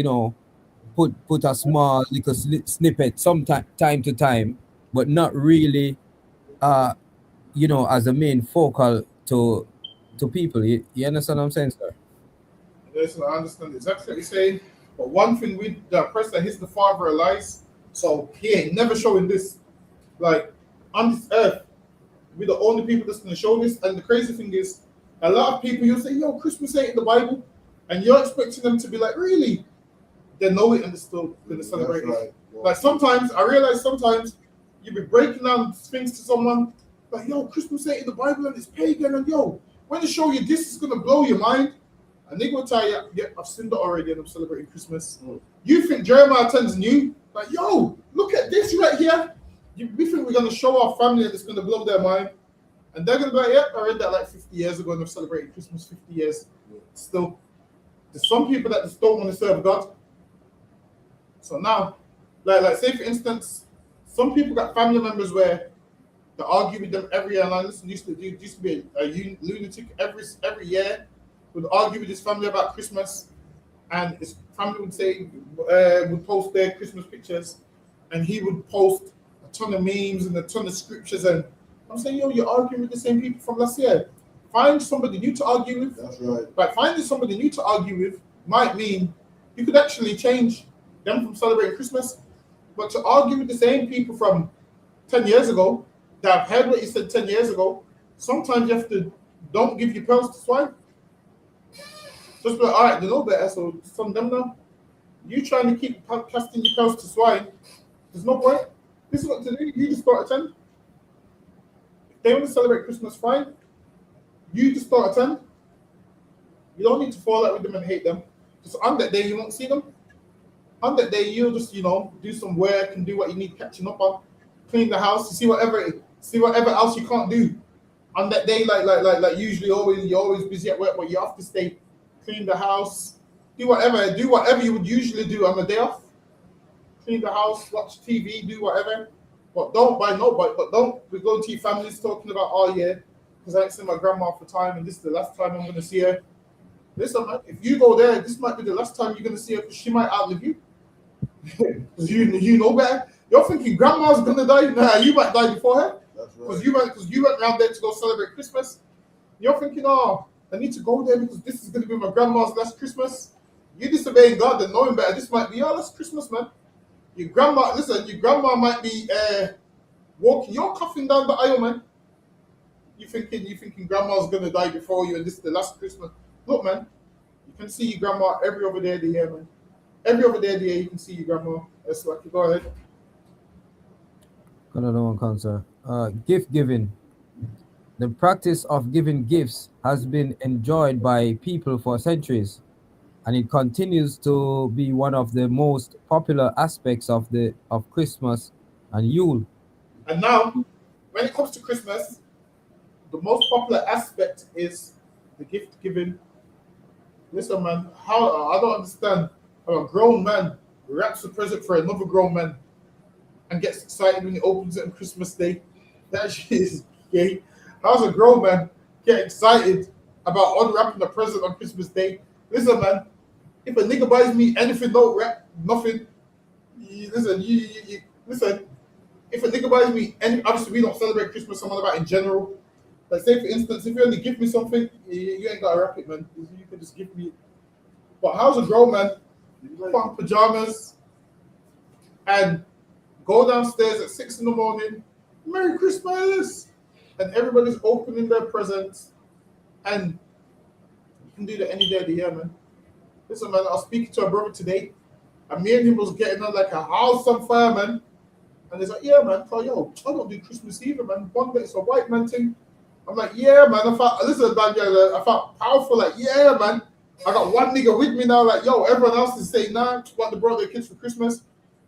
put a small little snippet time to time, but not really as a main focal to people. You understand what I'm saying, sir? Listen, I understand exactly what you're saying. But one thing with the oppressor, he's the father of lies. So he ain't never showing this. Like, on this earth, we're the only people that's going to show this. And the crazy thing is, a lot of people, you'll say, yo, Christmas ain't in the Bible. And you're expecting them to be like, really? They know it and they're still going to celebrate it. Right. Yeah. Like, sometimes, I realize sometimes you be breaking down things to someone, like, yo, Christmas ain't in the Bible and it's pagan. And yo, when they show you this, it's going to blow your mind. A nigga will tell you, yeah, I've seen that already and I'm celebrating Christmas. You think Jeremiah 10's new? Like, yo, look at this right here. We think we're going to show our family and it's going to blow their mind. And they're going to be like, yeah, I read that like 50 years ago and I've celebrated Christmas 50 years. Still, there's some people that just don't want to serve God. So now, like say for instance, some people got family members where they argue with them every year. And I used to be a lunatic every year. Would argue with his family about Christmas, and his family would say would post their Christmas pictures, and he would post a ton of memes and a ton of scriptures. And I'm saying, yo, you're arguing with the same people from last year. Find somebody new to argue with. That's right. But finding somebody new to argue with might mean you could actually change them from celebrating Christmas. But to argue with the same people from 10 years ago that have heard what you said 10 years ago, sometimes you have to don't give your pearls to swine. Just be like, all right, they know better, so from them now. You trying to keep casting your pearls to swine, there's no point. This is what to do. You just start attend. If they want to celebrate Christmas, fine. You just start attend. You don't need to fall out with them and hate them. Just on that day, you won't see them. On that day, you'll just, do some work and do what you need catching up on. Clean the house, see whatever else you can't do. On that day, like usually you're always busy at work, but you have to stay. Clean the house, do whatever you would usually do on the day off. Clean the house, watch TV, do whatever. But don't be going to your families talking about, oh yeah, because I ain't seen my grandma for time and this is the last time I'm going to see her. Listen, man, if you go there, this might be the last time you're going to see her because she might outlive you. Because you know better. You're thinking grandma's going to die? Nah, you might die before her. That's right. Because you went around there to go celebrate Christmas. You're thinking, oh, I need to go there because this is going to be my grandma's last Christmas. You disobeying God and knowing better. This might be your last Christmas, man. Your grandma might be walking. You're coughing down the aisle, man. You thinking grandma's going to die before you and this is the last Christmas. Look, man, you can see your grandma every other day of the year, man. Every other day of the year, you can see your grandma. That's what. Go ahead. Another one, concern. Gift giving. The practice of giving gifts has been enjoyed by people for centuries, and it continues to be one of the most popular aspects of Christmas and Yule. And now, when it comes to Christmas, the most popular aspect is the gift giving. Listen, man, how I don't understand how a grown man wraps a present for another grown man and gets excited when he opens it on Christmas Day. That shit is gay. How's a grown man get excited about unwrapping a present on Christmas Day? Listen, man, if a nigga buys me anything, don't wrap nothing. Listen. If a nigga buys me any, obviously we don't celebrate Christmas. I'm on about in general. Like say for instance, if you only give me something, you ain't gotta wrap it, man. You can just give me. But how's a grown man put on pajamas and go downstairs at 6 a.m, Merry Christmas, and everybody's opening their presents, and you can do that any day of the year, man. Listen, man, I was speaking to a brother today, and me and him was getting on like a house on fire, man. And he's like, yeah, man, I don't do Christmas either, man. One day it's a white man thing. I'm like, yeah, man. I felt powerful, like, yeah, man. I got one nigga with me now, like, yo, everyone else is saying, nah, what they brought their kids for Christmas.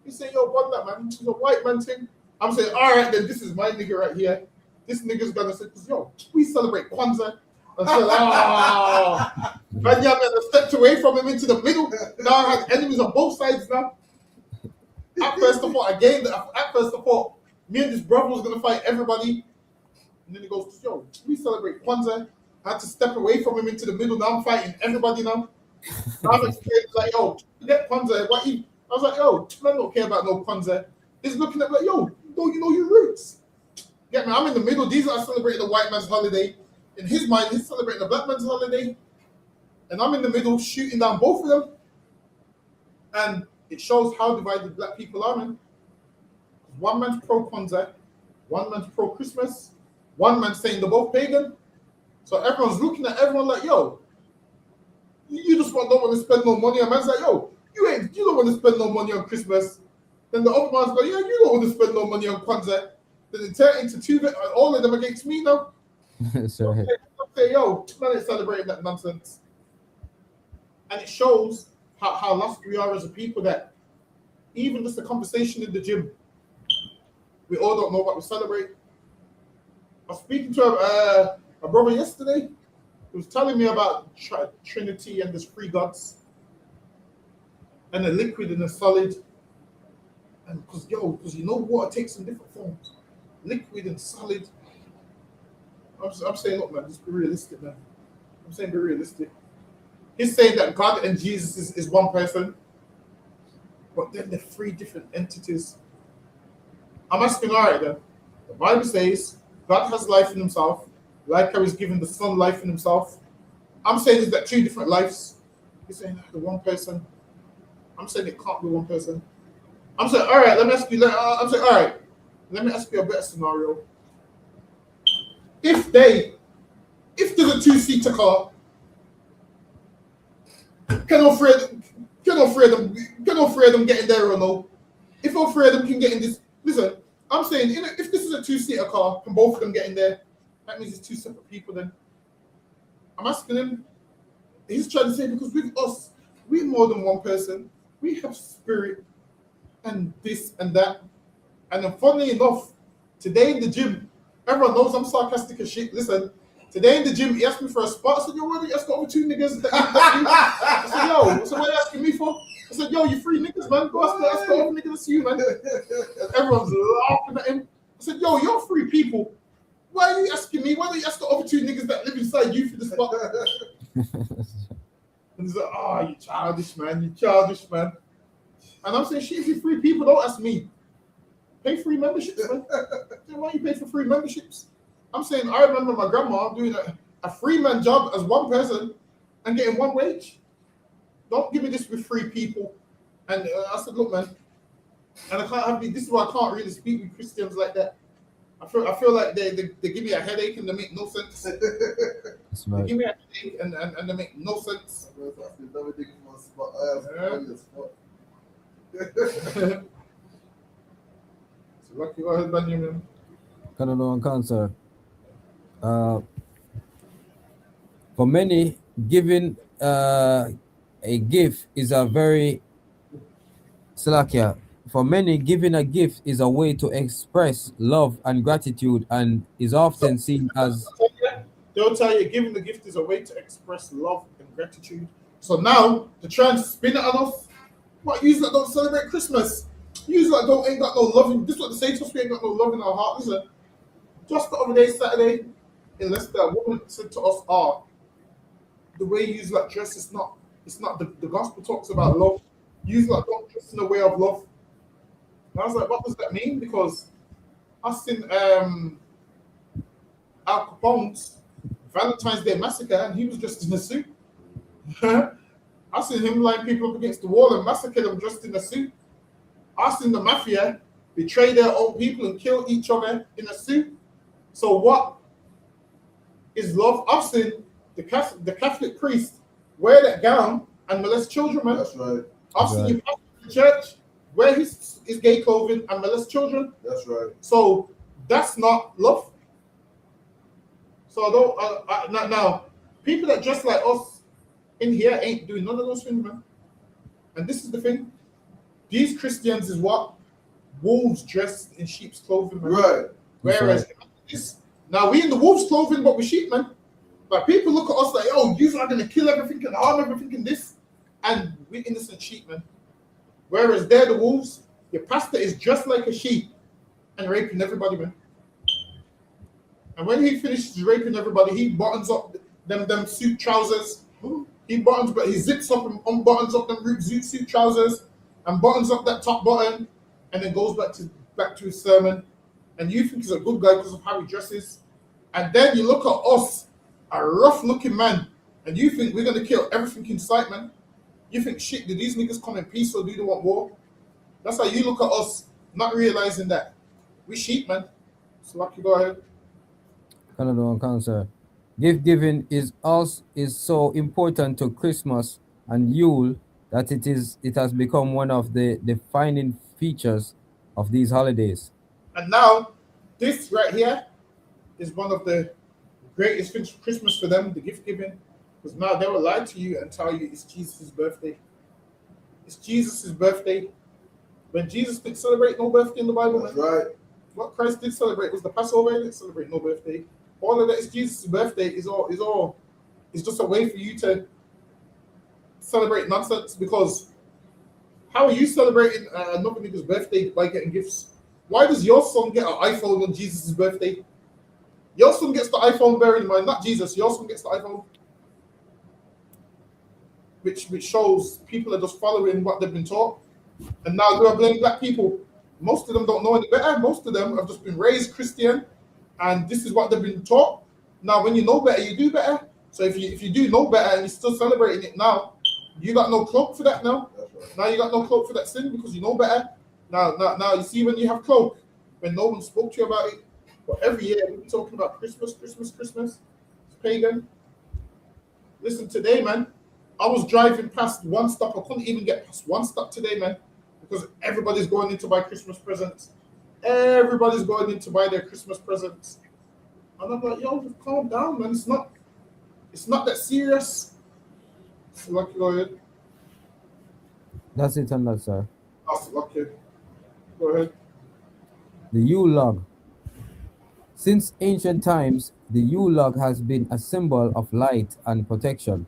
He said, yo, what that, man? It's a white man thing. I'm saying, all right, then this is my nigga right here. This nigga's gonna say, yo, we celebrate Kwanzaa. I said, man, yeah, man, I stepped away from him into the middle. Now I have enemies on both sides now. At first I thought me and this brother was gonna fight everybody. And then he goes, yo, we celebrate Kwanzaa. I had to step away from him into the middle. Now I'm fighting everybody now. I'm like, yo, get Kwanzaa. I was like, yo, I don't care about no Kwanzaa. He's looking at me like, yo, you know your roots. Get me, I'm in the middle. These are celebrating the white man's holiday. In his mind, he's celebrating the black man's holiday. And I'm in the middle shooting down both of them. And it shows how divided black people are, man. One man's pro-Kwanzaa, one man's pro-Christmas, one man's saying they're both pagan. So everyone's looking at everyone like, yo, you just don't want to spend no money. And man's like, yo, you don't want to spend no money on Christmas. Then the other man's like, yeah, you don't want to spend no money on Kwanzaa. Then it turns into two, all of them against me now. Sorry. Okay, yo, man, it's celebrating that nonsense. And it shows how lost we are as a people that even just the conversation in the gym, we all don't know what we celebrate. I was speaking to a brother yesterday who was telling me about Trinity and there's three gods and a liquid and a solid. And because you know water takes in different forms, liquid and solid. I'm saying, look, man, just be realistic, man. I'm saying be realistic. He's saying that God and Jesus is one person, but then they're three different entities. I'm asking, all right, then. The Bible says God has life in himself, like how he's given the Son life in himself. I'm saying is that two different lives. He's saying the one person. I'm saying it can't be one person. I'm saying, all right, let me ask you. I'm saying, all right, let me ask you a better scenario. If there's a two-seater car, can all three of them get in there or no? If all three of them can get in this, listen, I'm saying, if this is a two-seater car, can both of them get in there? That means it's two separate people then. I'm asking him, he's trying to say, because with us, we're more than one person. We have spirit and this and that. And then funnily enough, today in the gym, everyone knows I'm sarcastic as shit. Listen, today in the gym, he asked me for a spot. I said, yo, why don't you ask over two niggas? I said, yo, so what are you asking me for? I said, yo, you three niggas, man. Go ask over niggas, that's you, man. Everyone's laughing at him. I said, yo, you're three people. Why are you asking me? Why don't you ask the other two niggas that live inside you for the spot? And he's like, oh, you childish, man. You childish, man. And I'm saying, shit, if you free people, don't ask me. Pay free memberships, man. Why you pay for free memberships? I'm saying, I remember my grandma doing a free-man job as one person and getting one wage. Don't give me this with free people. And I said, look, man, and I can't have this is why I can't really speak with Christians like that. I feel like they give me a headache and they make no sense. They give me a headache and they make no sense. So lucky, go ahead, Benjamin. Canada and cancer. For many, giving a gift is a very Salakia. For many, giving a gift is a way to express love and gratitude and is often seen as. They'll tell you giving the gift is a way to express love and gratitude. So now, to try and spin it on us, what, you that don't celebrate Christmas? You that ain't got no love. This is what they say to us, we ain't got no love in our heart. Listen, just the other day, Saturday, in Leicester, a woman said to us, the way you like dress is not, the gospel talks about love. You like don't dress in a way of love. And I was like, what does that mean? Because I seen Al Capone's Valentine's Day Massacre and he was dressed in a suit. I seen him line people up against the wall and massacre them dressed in a suit. I seen the mafia betray their own people and kill each other in a suit. So what is love? I've seen the Catholic priest wear that gown and molest children, man. That's right. I've seen you pastor in the church wear his gay clothing and molest children. That's right. So that's not love. So I don't now people that dress like us in here ain't doing none of those things, man. And this is the thing. These Christians is what? Wolves dressed in sheep's clothing, man. Right. Whereas now we in the wolves' clothing, but we sheep, man. Like people look at us like, oh, you are gonna kill everything and harm everything in this, and we innocent sheep, man. Whereas they're the wolves. Your pastor is dressed like a sheep and raping everybody, man. And when he finishes raping everybody, he buttons up them suit trousers. He zips up and unbuttons up them suit trousers and buttons up that top button, and then goes back to his sermon. And you think he's a good guy because of how he dresses. And then you look at us, a rough-looking man, and you think we're gonna kill everything in sight, man. You think, shit, did these niggas come in peace or do they want war? That's how you look at us, not realizing that we sheep, man. So lucky, go ahead. Canada and cancer. Gift giving is so important to Christmas and Yule that it has become one of the defining features of these holidays. And now, this right here is one of the greatest things for Christmas for them, the gift giving. Because now they will lie to you and tell you it's Jesus' birthday. It's Jesus' birthday. When Jesus didn't celebrate no birthday in the Bible, That's man. right. What Christ did celebrate was the Passover. He didn't celebrate no birthday. All of that is Jesus' birthday. It's just a way for you to celebrate nonsense. Because how are you celebrating another nigga's birthday by getting gifts? Why does your son get an iPhone on Jesus' birthday? Your son gets the iPhone, bearing in mind, not Jesus. Your son gets the iPhone, which shows people are just following what they've been taught. And now we are blaming black people. Most of them don't know any better. Most of them have just been raised Christian, and this is what they've been taught. Now, when you know better, you do better. So if you do know better and you're still celebrating it now, you got no cloak for that now. Right. Now you got no cloak for that sin because you know better. Now you see when you have cloak, when no one spoke to you about it. But every year we've been talking about Christmas. It's pagan. Listen, today, man, I was driving past one stop. I couldn't even get past one stop today, man, because everybody's going in to buy Christmas presents. Everybody's going in to buy their Christmas presents. And I'm like, yo, just calm down, man. It's not that serious. So lucky, go ahead. That's it on that, sir. That's lucky. Go ahead. The Yule log. Since ancient times, the Yule log has been a symbol of light and protection.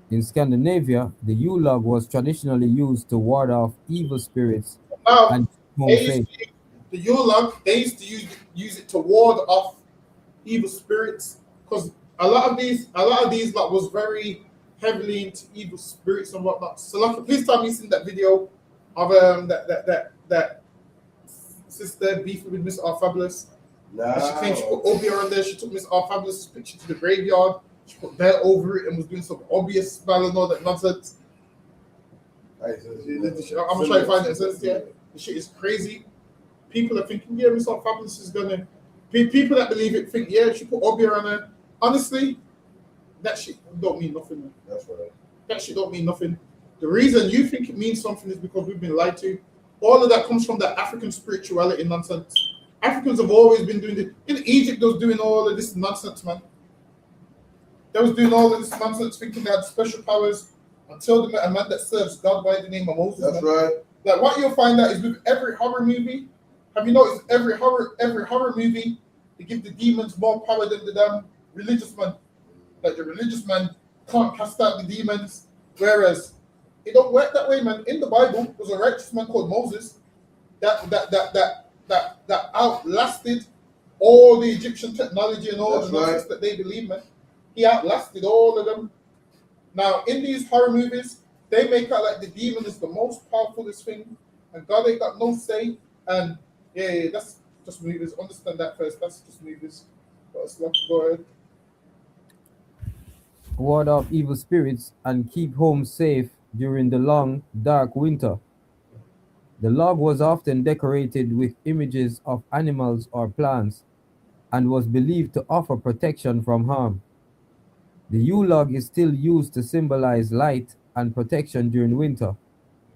In Scandinavia, the Yule log was traditionally used to ward off evil spirits Now, and home they used faith. to use the Yule log, they used to use it to ward off evil spirits, because a lot of these like was very heavily into evil spirits and whatnot. So like, please tell me you seen that video of that sister beefing with Miss R Fabulous. And she claimed she put Obia on there. She took Miss R Fabulous's picture to the graveyard. She put that over it and was doing some obvious spell and all that nonsense. I'm gonna try to find it. Yeah, the shit is crazy. People are thinking, yeah, Miss R Fabulous is gonna. People that believe it think, yeah, she put Obia on her. Honestly, that shit don't mean nothing, man. That's right. That shit don't mean nothing. The reason you think it means something is because we've been lied to. All of that comes from that African spirituality nonsense. Africans have always been doing it. In Egypt, they was doing all of this nonsense, man. They was doing all of this nonsense, thinking they had special powers until they met a man that serves God by the name of Moses. That's man. right. Like what you'll find out is with every horror movie. Have you noticed every horror movie they give the demons more power than the damn religious man? Like the religious man can't cast out the demons, whereas it don't work that way, man. In the Bible, there was a righteous man called Moses that outlasted all the Egyptian technology and all the nonsense that they believe, man. He outlasted all of them. Now, in these horror movies, they make out like the demon is the most powerfulest thing, and God ain't got no say. And yeah, that's just movies. Understand that first. That's just movies. But it's like, go ahead. Ward off evil spirits and keep home safe during the long, dark winter. The log was often decorated with images of animals or plants and was believed to offer protection from harm. The Yule log is still used to symbolize light and protection during winter.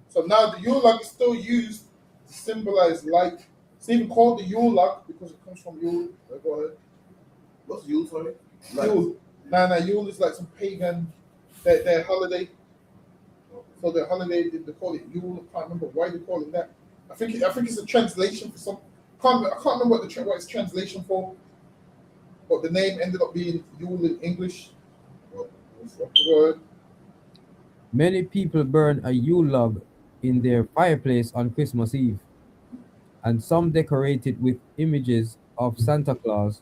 So now the Yule log is still used to symbolize light. It's even called the Yule log because it comes from Yule. Go ahead. What's Yule, sorry? Yule. Nah, Yule is like some pagan, their holiday. So their holiday, they call it Yule. I can't remember why they call it that. I think it's a translation for some. I can't remember what it's translation for. But the name ended up being Yule in English. Go ahead. Many people burn a Yule log in their fireplace on Christmas Eve, and some decorate it with images of Santa Claus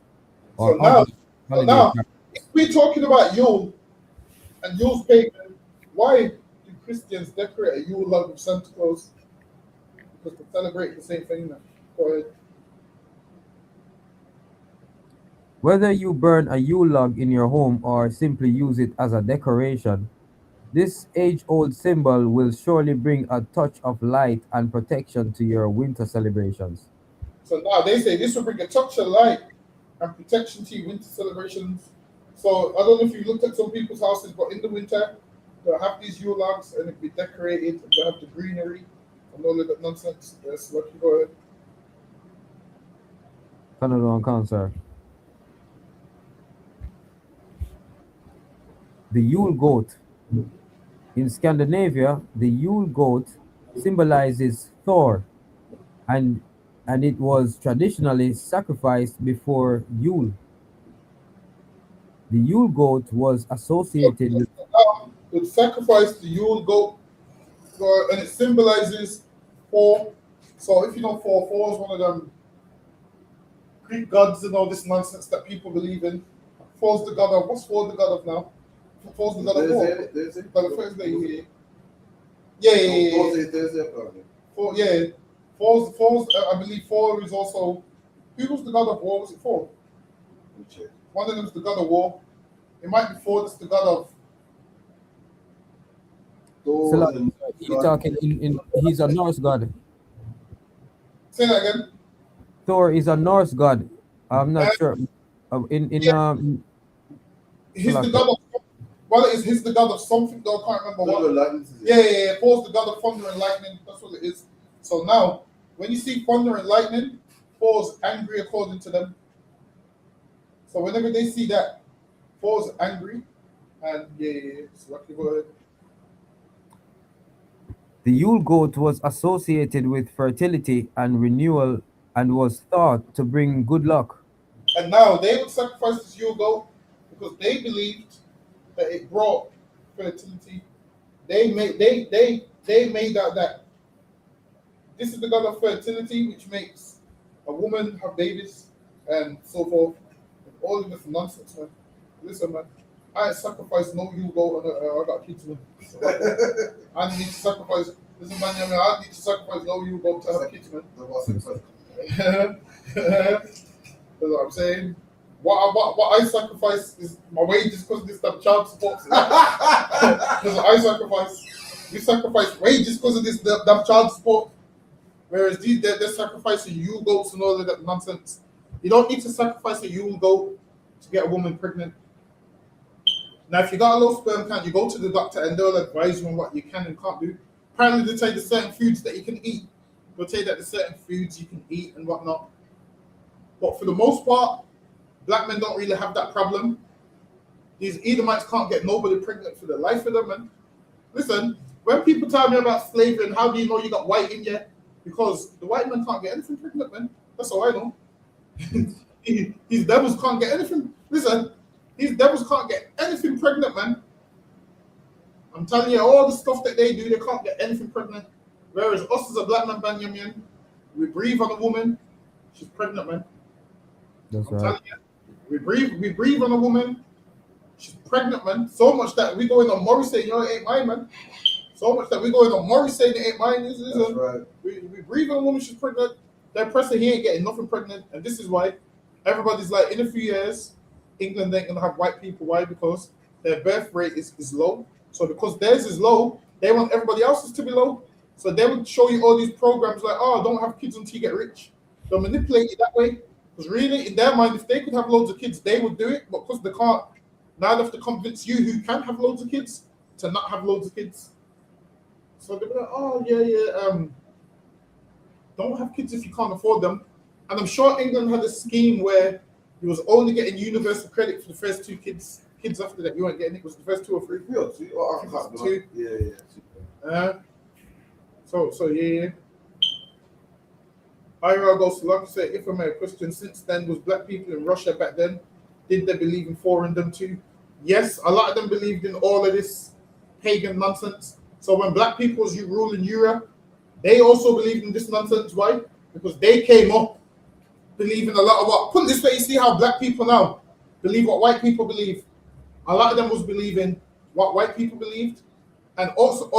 or So other holiday now, characters. if we're talking about Yule and Yule's pagan, why do Christians decorate a Yule log with Santa Claus? Because they celebrate the same thing now. Go ahead. Whether you burn a Yule log in your home or simply use it as a decoration, this age-old symbol will surely bring a touch of light and protection to your winter celebrations. So now they say this will bring a touch of light and protection to your winter celebrations. So I don't know if you looked at some people's houses, but in the winter, they'll have these Yule logs and it'll be decorated and they'll have the greenery and all of that nonsense. Yes, lucky, go ahead. Canada on concert. the Yule goat. In Scandinavia, the Yule goat symbolizes Thor, and and it was traditionally sacrificed before Yule. The Yule goat was associated with Would sacrifice the Yule goat, and it symbolizes four. So if you know four is one of them Greek gods and all this nonsense that people believe in. Four's the god of what's four the god of now? Four's the god of war. God of Thursday here. Yeah. Four, yeah. Four's. I believe four is also. Who was the god of war? Was it four? One of them's the god of war. It might be four. That's the god of. He's talking in he's a Norse god. Say that again. Thor is a Norse god. I'm not sure. He's the god of. Well, it is. He's the god of something. Though I can't remember what. Yeah. Thor's the god of thunder and lightning. That's what it is. So now, when you see thunder and lightning, Thor's angry according to them. So whenever they see that, Thor's angry, and yeah. So lucky go ahead. The Yule goat was associated with fertility and renewal and was thought to bring good luck. And now they would sacrifice this Yule goat because they believed that it brought fertility. They made out that this is the god of fertility, which makes a woman have babies and so forth. And all of this nonsense, man. Listen, man. I ain't sacrificed no Yule goat, and I got kids, man. So I need to sacrifice. Listen, man, I need to sacrifice no Yule goat to have kids, man. That's what I'm saying. What I sacrifice is my wages because this stuff child support. Because I sacrifice. We sacrifice wages because of this damn child support. Whereas they're sacrificing Yule goats and all of that nonsense. You don't need to sacrifice a Yule goat to get a woman pregnant. Now, if you got a low sperm count, you go to the doctor and they'll advise you on what you can and can't do. Apparently, they tell you the certain foods that you can eat. They'll tell you that the certain foods you can eat and whatnot. But for the most part, black men don't really have that problem. These Edomites can't get nobody pregnant for the life of them, man. Listen, when people tell me about slavery and how do you know you got white in you? Because the white man can't get anything pregnant, man. That's all I know. These devils can't get anything. Listen, these devils can't get anything pregnant, man. I'm telling you, all the stuff that they do, they can't get anything pregnant. Whereas us as a black man, Benjamin, we breathe on a woman, she's pregnant, man. That's I'm right. telling you, we breathe on a woman, she's pregnant, man. So much that we go in on Morrissey, you know, it ain't mine, man. So much that we go in on Morrissey, it ain't mine. That's right. We breathe on a woman, she's pregnant. That person, he ain't getting nothing pregnant. And this is why everybody's like, in a few years, England ain't going to have white people. Why? Because their birth rate is low. So because theirs is low, they want everybody else's to be low. So they would show you all these programs like, oh, don't have kids until you get rich. They'll manipulate it that way. Because really, in their mind, if they could have loads of kids, they would do it. But because they can't, now they have to convince you who can have loads of kids to not have loads of kids. So they'll be like, oh, yeah, don't have kids if you can't afford them. And I'm sure England had a scheme where you was only getting universal credit for the first two kids. Kids after that, you weren't getting it. Was the first 2 or 3? Two. Yeah. So yeah. Ira goes to like to say, if I may question, since then, was black people in Russia back then, did they believe in four and them too? Yes, a lot of them believed in all of this pagan nonsense. So when black people was ruling Europe, they also believed in this nonsense. Why? Because they came up believing a lot of what. Put it this way, you see how black people now believe what white people believe. A lot of them was believing what white people believed, and also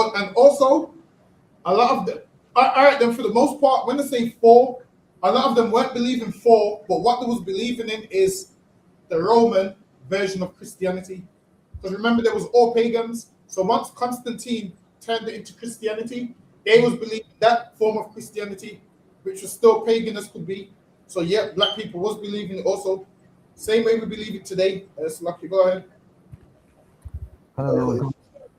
a lot of them. All right, then for the most part, when they say four, a lot of them weren't believing four, but what they was believing in is the Roman version of Christianity. Because remember, there was all pagans. So once Constantine turned it into Christianity, they was believing that form of Christianity, which was still pagan as could be. So yeah, black people was believing it also. Same way we believe it today. Lucky, go ahead. Go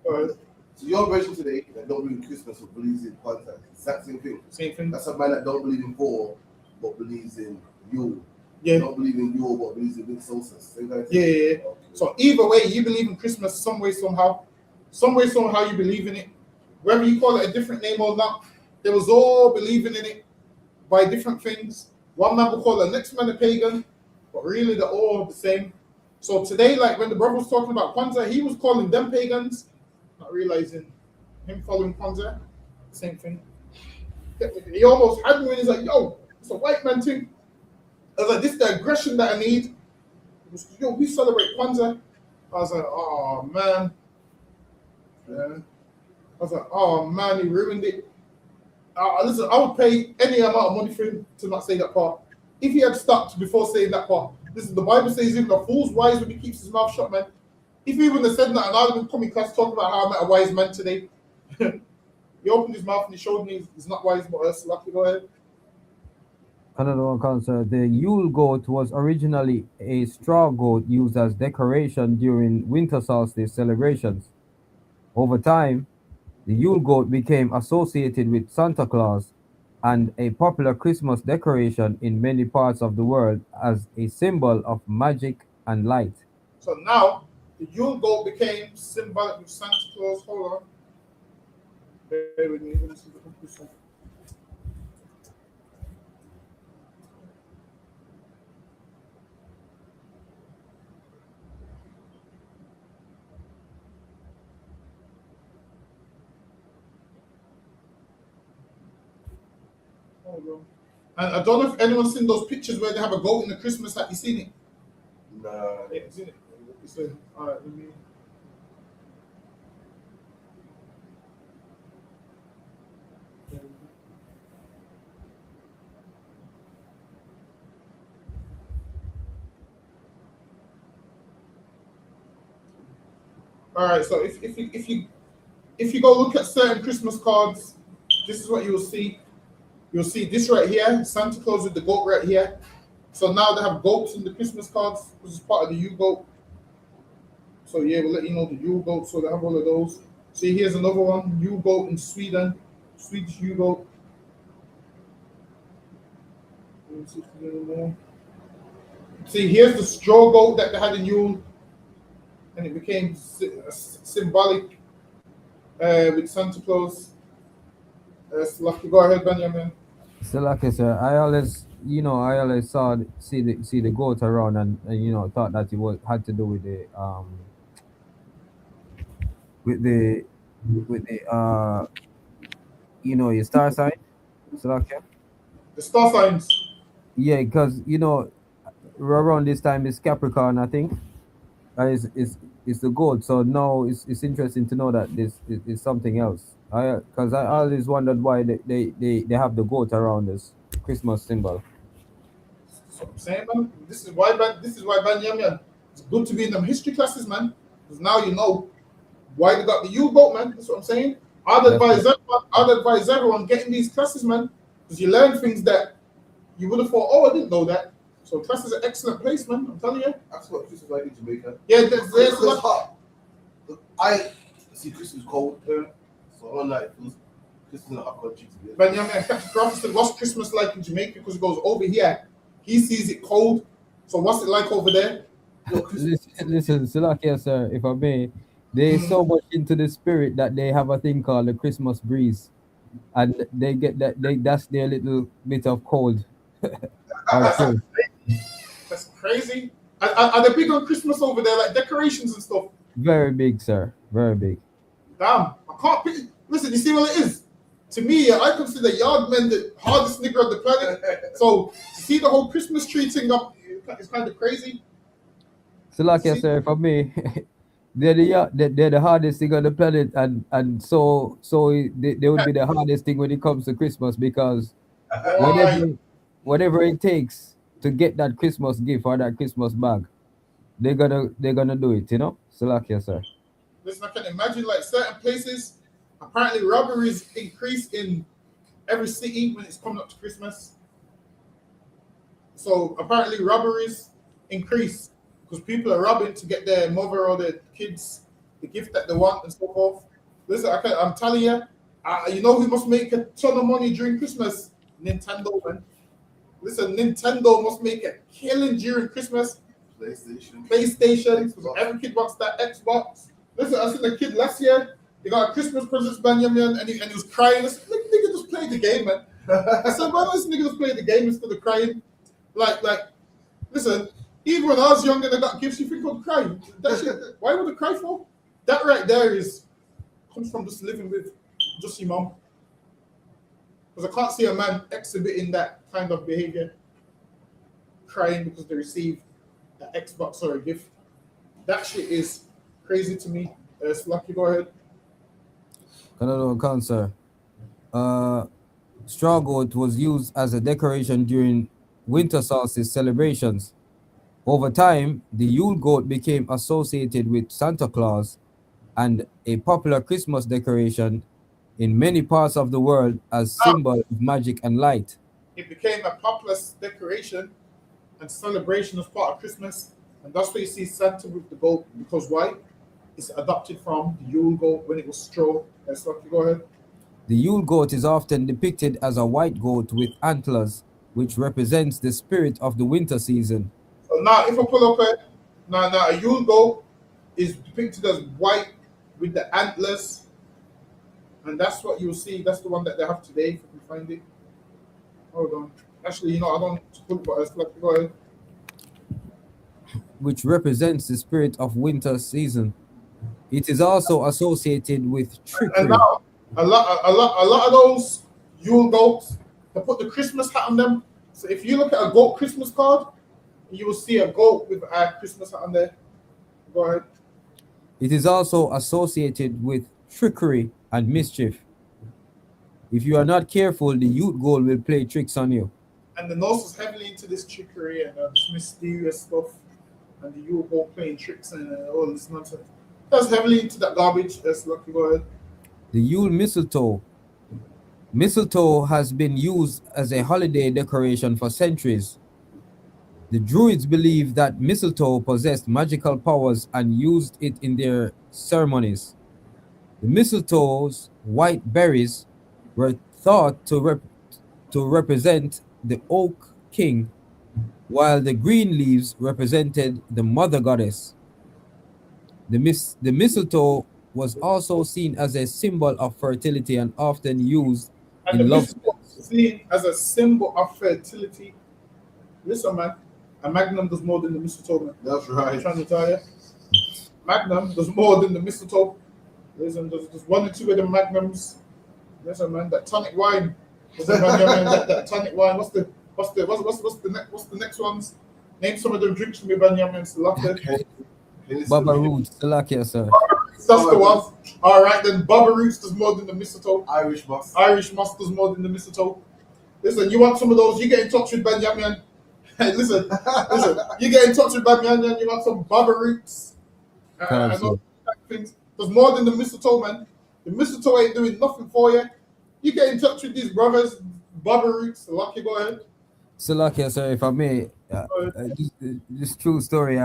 ahead. So your version today that don't believe in Christmas but believes in contact, exact same thing. Same thing. That's a man that don't believe in four but believes in Yule. Yeah. You don't believe in you but believes in big solstice. Yeah. Okay. So either way, you believe in Christmas some way, somehow. Some way, somehow you believe in it. Whether you call it a different name or not, they was all believing in it by different things. One man will call the next man a pagan, but really they're all the same. So today, like when the brother was talking about Kwanzaa, he was calling them pagans, not realizing him following Kwanzaa, same thing. He almost had me when he's like, yo, it's a white man thing. I was like, this is the aggression that I need. He was, yo, we celebrate Kwanzaa. I was like, oh man. Yeah. I was like, oh man, he ruined it. Listen, I would pay any amount of money for him to not say that part. If he had stopped before saying that part. Listen, the Bible says even a fool's wise when he keeps his mouth shut, man. If he wouldn't have said that, and I'd have been coming class talking about how I met a wise man today. He opened his mouth and he showed me he's not wise, but us. Lucky, go ahead. Another one concern. The Yule goat was originally a straw goat used as decoration during winter solstice celebrations. Over time, the Yule goat became associated with Santa Claus and a popular Christmas decoration in many parts of the world as a symbol of magic and light. So now, the Yule goat became symbolic with Santa Claus. Hold on. Bear with me. Let me see the conclusion. And I don't know if anyone's seen those pictures where they have a goat in the Christmas hat. You seen it? Nah. Yeah, seen it. All right, let me. All right, so if you go look at certain Christmas cards, this is what you'll see. You'll see this right here, Santa Claus with the goat right here. So now they have goats in the Christmas cards, which is part of the Yule goat. So yeah, we'll let you know the Yule goat. So they have all of those. See, here's another one, Yule goat in Sweden, Swedish Yule goat. See, here's the straw goat that they had in Yule, and it became symbolic with Santa Claus. Lucky, go ahead, Benjamin. So like I said, I always see the goat around and thought that it was had to do with the your star sign. So like the star signs. Yeah, because around this time is Capricorn, I think. It's the goat. So now it's interesting to know that this is something else. Because I always wondered why they have the goat around this Christmas symbol. So I'm saying, man, this is why Benjamin, it's good to be in them history classes, man. Because now you know why they got the Yule goat, man. That's what I'm saying. I'd advise everyone getting these classes, man, because you learn things that you would have thought, oh, I didn't know that. So class is an excellent place, man. I'm telling you. That's what Christmas is like in Jamaica. Yeah, there's a lot. Hot. I see Christmas cold, so unlike Christmas in a hot country. Benjamin, what's Christmas like in Jamaica? Because it goes over here, he sees it cold. So what's it like over there? Listen, Salakia, sir, if I may, they're so much into the spirit that they have a thing called the Christmas breeze, and they get that's their little bit of cold. That's crazy. Are they big on Christmas over there, like decorations and stuff? Very big, sir. Very big. Damn, I can't picture. Listen, you see what it is? To me, I consider Yardmen the hardest nigger on the planet. So to see the whole Christmas tree thing up, it's kind of crazy. So like I said, for me, they're the hardest thing on the planet, and so they would be the hardest thing when it comes to Christmas, because whatever it takes to get that Christmas gift or that Christmas bag, they're gonna do it, So like I said. Listen, I can imagine like certain places. Apparently, robberies increase in every city when it's coming up to Christmas. So apparently, robberies increase because people are robbing to get their mother or their kids the gift that they want and so forth. Listen, I'm telling you, you know who must make a ton of money during Christmas? Nintendo, man. Listen, Nintendo must make a killing during Christmas. PlayStation. Because every kid wants that Xbox. Listen, I seen a kid last year. He got a Christmas present, Benjamin, and he was crying. I said, nigga, just play the game, man. I said, why don't this nigga just play the game instead of crying? Like, listen, even when I was young and I got gifts, you think I'd cry? That shit, why would I cry for? That right there comes from just living with just your mom. Because I can't see a man exhibiting that kind of behavior, crying because they receive an Xbox or a gift. That shit is crazy to me. Slucky, go ahead. Canada cancer. Straw goat was used as a decoration during winter solstice celebrations. Over time, the Yule goat became associated with Santa Claus and a popular Christmas decoration in many parts of the world as symbol of magic and light. It became a popular decoration and celebration as part of Christmas, and that's why you see Santa with the goat. Because why? It's adopted from the Yule goat when it was straw. Slucky, go ahead. The Yule goat is often depicted as a white goat with antlers, which represents the spirit of the winter season. So now, if I pull up a Yule goat is depicted as white with the antlers, and that's what you'll see. That's the one that they have today, if you can find it. Hold on. Actually, I don't pull it, but Slucky, go ahead. Which represents the spirit of winter season. It is also associated with trickery. And now, a lot of those Yule goats, they put the Christmas hat on them. So if you look at a goat Christmas card, you will see a goat with a Christmas hat on there. Go ahead. It is also associated with trickery and mischief. If you are not careful, the Yule goat will play tricks on you. And the Norse is heavily into this trickery and this mysterious stuff, and the Yule goat playing tricks and all this nonsense. That's heavily into that garbage. Let's look. Go ahead. The Yule mistletoe. Mistletoe has been used as a holiday decoration for centuries. The Druids believed that mistletoe possessed magical powers and used it in their ceremonies. The mistletoe's white berries were thought to represent the oak king, while the green leaves represented the mother goddess. The mistletoe was also seen as a symbol of fertility and often used And in the love. mistletoe is seen as a symbol of fertility. Listen, man, a magnum does more than the mistletoe, man. That's right. I'm trying to tell you. Magnum does more than the mistletoe. Listen, there's one or two of the magnums. Listen, man, that tonic wine. Listen, man, that tonic wine. What's the next ones? Name some of them drinks for me, Benjamin. Baba Roots, Salakia, sir. That's the one. All right, then Baba Roots does more than the mistletoe. Irish moss. Irish moss does more than the mistletoe. Listen, you want some of those? You get in touch with Benjamin. Hey, listen. You get in touch with Benjamin. You want some Baba Roots? And all that things. There's more than the mistletoe, man. The mistletoe ain't doing nothing for you. You get in touch with these brothers, Baba Roots. Lucky, go ahead. Salakia, sir, if I may, this true story.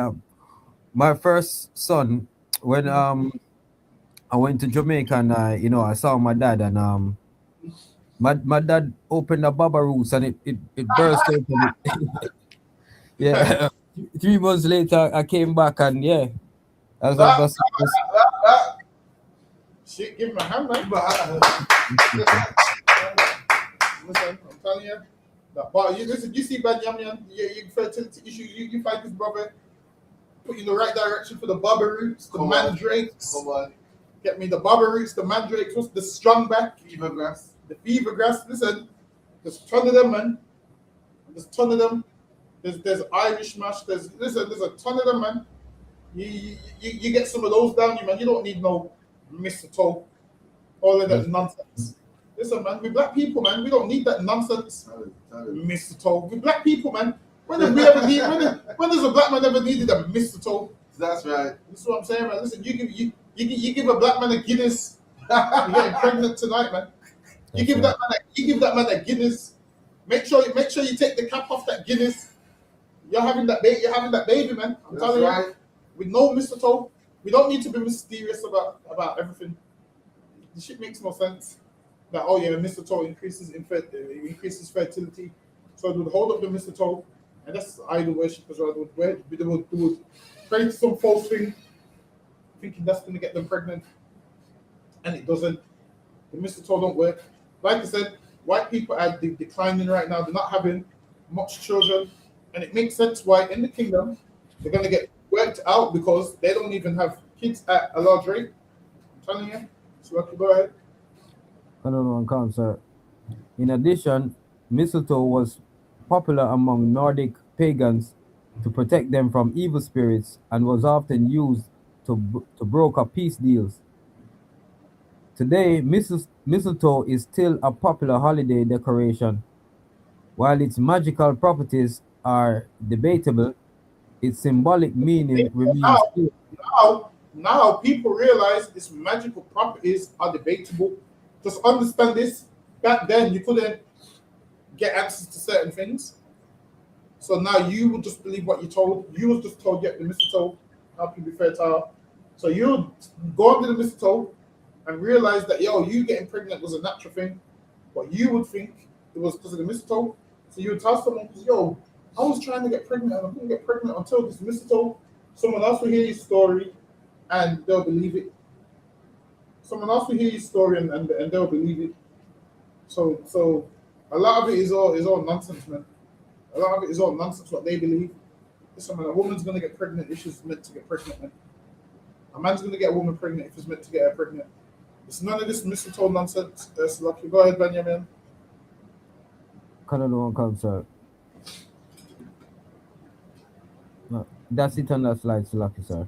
My first son, when I went to Jamaica and I saw my dad, and my dad opened the Baba Roots and it burst open. Yeah. 3 months later I came back and Shit, give him a hand, man. Listen, I'm telling you. But you see Benjamin, you fertility issues, you find this brother, put you in the right direction for the Baba Roots, the mandrakes. Come on. Get me the Baba Roots, the mandrakes, what's the strong back? Fever grass. The fever grass. Listen, there's a ton of them, man. There's a ton of them. There's Irish mash. There's a ton of them, man. You get some of those down, you man. You don't need no mistletoe. All of that nonsense. Listen, man, we black people, man, we don't need that nonsense. Mistletoe. We black people, man. When does a black man ever needed a mistletoe? That's right. That's what I'm saying, man. Listen, you give a black man a Guinness, you're getting pregnant tonight, man. You give that man a Guinness. Make sure you take the cap off that Guinness. You're having that baby, man. I'm telling you. With no mistletoe, we don't need to be mysterious about everything. The shit makes no sense. That mistletoe increases fertility. So they would hold up the mistletoe, and that's idol worship as well. They would pray to some false thing, thinking that's going to get them pregnant, and it doesn't. The mistletoe don't work. Like I said, white people are declining right now. They're not having much children, and it makes sense why in the kingdom they're going to get worked out because they don't even have kids at a large rate. I'm telling you. So, Lucky, go ahead. I don't know, concert. In addition, mistletoe was popular among Nordic pagans to protect them from evil spirits and was often used to broker peace deals. Today, mistletoe is still a popular holiday decoration. While its magical properties are debatable, its symbolic meaning remains Now, clear. now people realize its magical properties are debatable. Just understand this. Back then, you couldn't get answers to certain things. So now you would just believe what you're told. You was just told, get the mistletoe, help you be fertile. So you would go under the mistletoe and realize that, yo, you getting pregnant was a natural thing. But you would think it was because of the mistletoe. So you would tell someone, yo, I was trying to get pregnant and I couldn't get pregnant until this mistletoe. Someone else will hear your story and they'll believe it. Someone else will hear your story and they'll believe it. So a lot of it is all nonsense, man. A lot of it is all nonsense what they believe. Listen, man, a woman's gonna get pregnant if she's meant to get pregnant, man. A man's gonna get a woman pregnant if he's meant to get her pregnant. It's none of this mistletoe nonsense. That's lucky. Go ahead, Benjamin. Canada concert. No, that's it on that slide, Lucky, sir.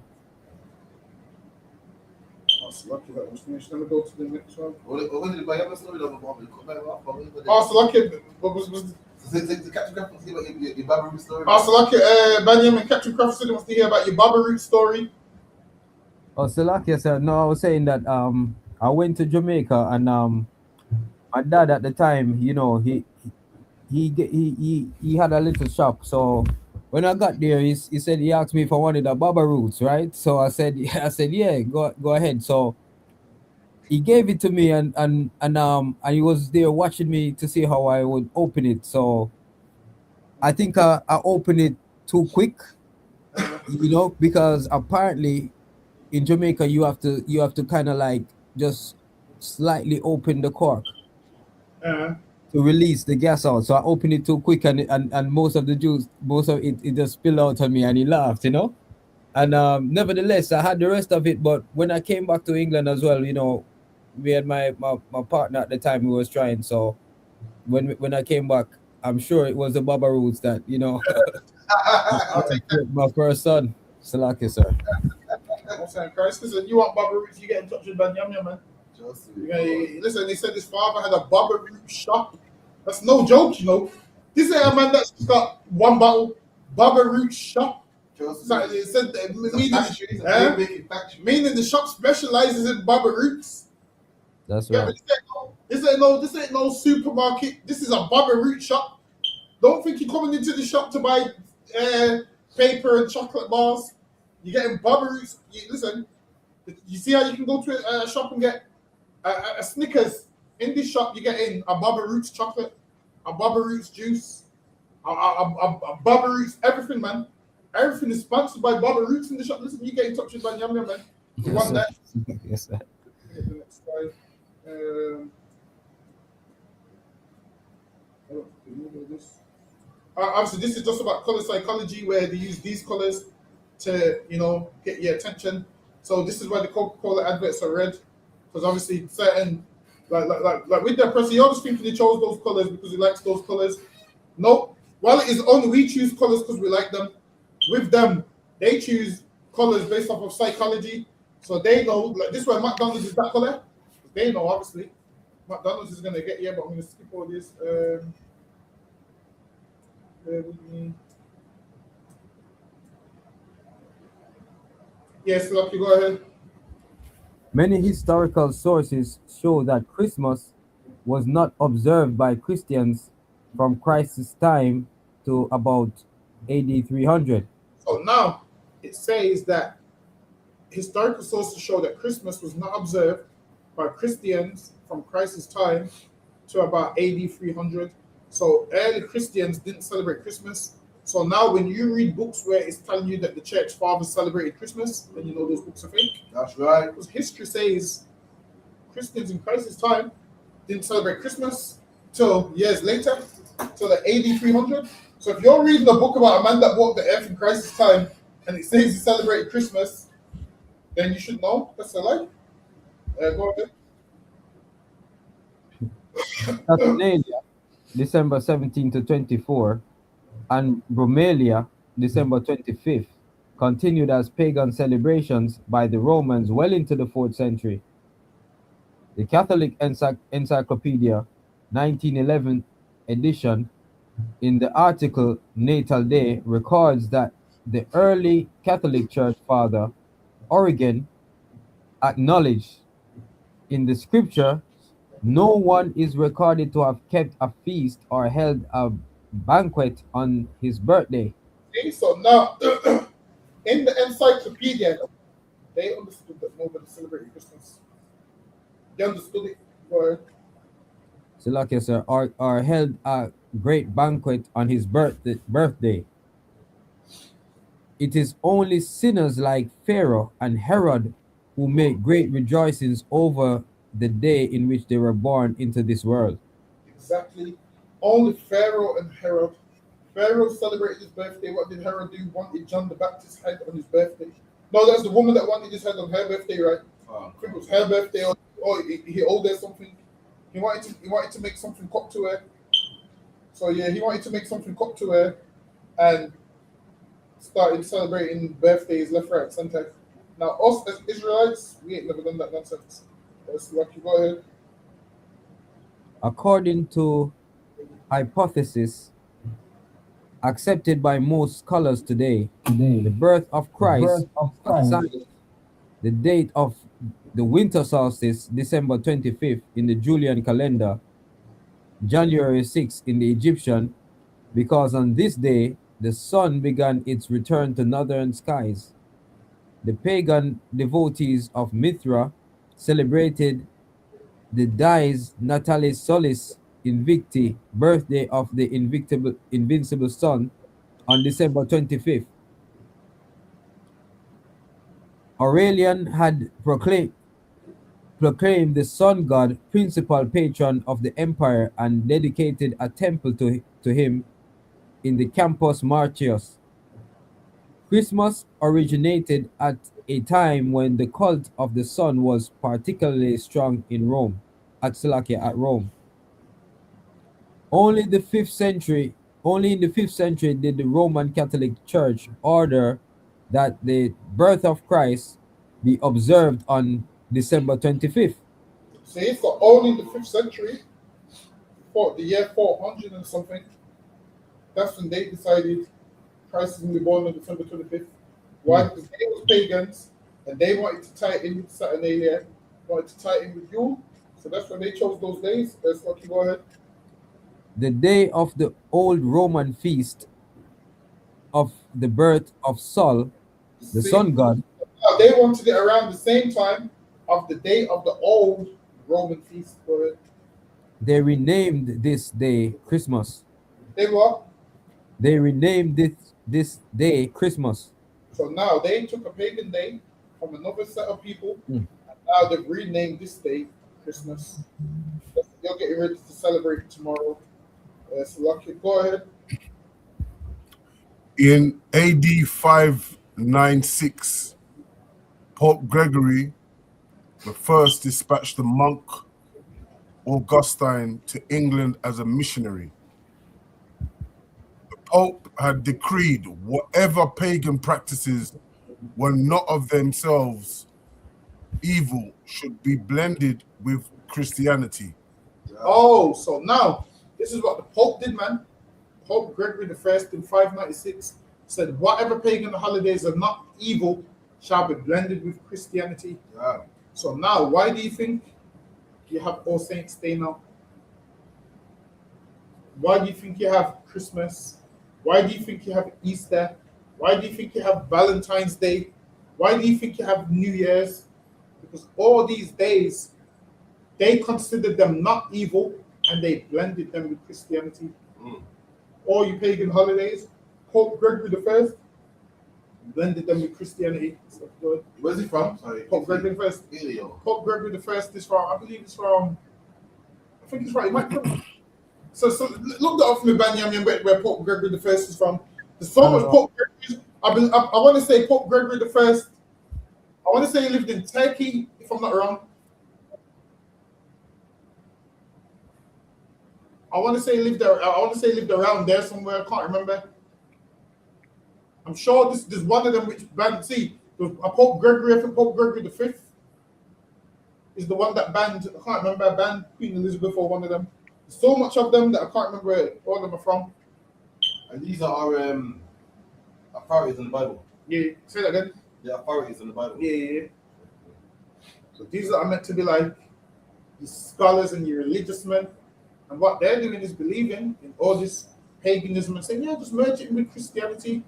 That's lucky that was finished. Let me go to the next one. What did the Bible story of Bobby? Oh, so lucky. What was The Captain Craft wants to hear about your Baba Root story. Oh, so lucky. Benjamin, Captain Crawford wants to hear about your Baba Root story. Oh, so Lucky, sir. No, I was saying that I went to Jamaica and my dad at the time, you know, he had a little shop. So when I got there, he said he asked me if I wanted a Baba Roots, right? So I said yeah, go ahead. So he gave it to me and he was there watching me to see how I would open it. So I think I opened it too quick, you know, because apparently in Jamaica you have to kind of like just slightly open the cork to release the gas out. So I opened it too quick and most of the juice, most of it just spilled out on me and he laughed, you know. And nevertheless, I had the rest of it. But when I came back to England as well, you know, we had my partner at the time who was trying. So when I came back, I'm sure it was the Baba Roots that, you know, I'll take that. my first son. Salaki, sir. I'm saying, Christ, listen, you want Baba Roots, you get in touch with Banyamya, man. Listen, they said his father had a Baba Root shop. That's no joke, you know. This ain't a man that's got one bottle. Baba Root shop. So they said meaning the shop specializes in Baba Roots. That's Yeah, right. but this ain't no supermarket. This is a Baba Root shop. Don't think you're coming into the shop to buy paper and chocolate bars. You're getting Baba Roots. Listen, you see how you can go to a shop and get a Snickers. In this shop, you're getting a Baba Roots chocolate, a Baba Roots juice, a Baba Roots everything, man. Everything is sponsored by Baba Roots in the shop. Listen, you get in touch with Banyamya, man. You want that? Yes, sir. Get the next slide. Obviously, this is just about color psychology, where they use these colors to, you know, get your attention. So this is why the Coca-Cola adverts are red, because obviously certain, like with their press, he always thinking he chose those colors because he likes those colors. No, while it is only we choose colors because we like them. With them, they choose colors based off of psychology. So they know, like this way McDonald's is that color. They know, obviously. McDonald's is going to get, yeah, but I'm going to skip all this. Bear with me. Yes, Lucky, go ahead. Many historical sources show that Christmas was not observed by Christians from Christ's time to about AD 300. So now it says that historical sources show that Christmas was not observed by Christians from Christ's time to about AD 300. So early Christians didn't celebrate Christmas. So now when you read books where it's telling you that the church fathers celebrated Christmas, then you know those books are fake. That's right. Because history says Christians in Christ's time didn't celebrate Christmas till years later, till the AD 300. So if you're reading a book about a man that walked the earth in Christ's time and it says he celebrated Christmas, then you should know that's a lie. Go ahead. Saturnalia, December 17 to 24, and Brumalia, December 25th, continued as pagan celebrations by the Romans well into the 4th century. The Catholic Encyclopedia, 1911 edition, in the article Natal Day, records that the early Catholic Church Father Origen acknowledged in the scripture no one is recorded to have kept a feast or held a banquet on his birthday. Okay, so now in the encyclopedia, they understood that nobody celebrated Christmas. They understood it. Word. So, like I said, or held a great banquet on his birthday. It is only sinners like Pharaoh and Herod who make great rejoicings over the day in which they were born into this world. Exactly. Only Pharaoh and Herod. Pharaoh celebrated his birthday. What did Herod do? Wanted John the Baptist's head on his birthday. No, that's the woman that wanted his head on her birthday, right? I think it was her birthday, or he owed her something. He wanted to make something up to her. So yeah, he wanted to make something up to her, and started celebrating birthdays left, right, center. Now us as Israelites, we ain't never done that nonsense. Let's lucky. Go ahead. According to hypothesis accepted by most scholars today, the birth of Christ assigned the date of the winter solstice, December 25th in the Julian calendar, January 6th in the Egyptian, because on this day the sun began its return to northern skies. The pagan devotees of Mithra celebrated the dies natalis solis invicti, birthday of the invincible sun, on December 25th. Aurelian had proclaimed the sun god principal patron of the empire and dedicated a temple to him in the Campus Martius. Christmas originated at a time when the cult of the sun was particularly strong in Rome, at Rome. Only in the 5th century did the Roman Catholic Church order that the birth of Christ be observed on December 25th. See, so only in the 5th century, for the year 400 and something, that's when they decided Christ is going to be born on December 25th. Why? Because they were pagans and they wanted to tie it in with Saturnalia, wanted to tie it in with Yule. So that's when they chose those days. Let's lucky. Go ahead. The day of the old Roman feast of the birth of Sol, the sun god. They wanted it around the same time of the day of the old Roman feast. Go ahead. They renamed this day Christmas. They what? They renamed this day Christmas. So now they took a pagan day from another set of people, and now they've renamed this day Christmas. You're getting ready to celebrate tomorrow. So lucky. Go ahead. In AD 596, Pope Gregory the First dispatched the monk Augustine to England as a missionary. The Pope had decreed whatever pagan practices were not of themselves evil should be blended with Christianity. Oh, so now this is what the Pope did, man. Pope Gregory the First in 596 said, "Whatever pagan holidays are not evil shall be blended with Christianity." Yeah. So now, why do you think you have All Saints Day now? Why do you think you have Christmas? Why do you think you have Easter? Why do you think you have Valentine's Day? Why do you think you have New Year's? Because all these days, they considered them not evil, and they blended them with Christianity. All you pagan holidays, Pope Gregory the I blended them with Christianity. So good. Where's he from? Sorry. Pope Gregory the I. Pope Gregory the I is from, I believe it's from, I think it's right. It might come. So look that up for me, Banyamin, where Pope Gregory the I is from. There's so much Pope Gregory. I want to say Pope Gregory the I. I want to say he lived in Turkey, if I'm not wrong. I want to say he lived there. I want to say he lived around there somewhere. I can't remember. I'm sure there's one of them which banned. See, a Pope Gregory, I think Pope Gregory the V is the one that banned. I can't remember. Banned Queen Elizabeth or one of them. There's so much of them that I can't remember where all of them are from. And these are our authorities in the Bible. Yeah, say that again. The authorities in the Bible. Yeah. So these are meant to be like the scholars and your religious men. And what they're doing is believing in all this paganism and saying, yeah, just merge it in with Christianity.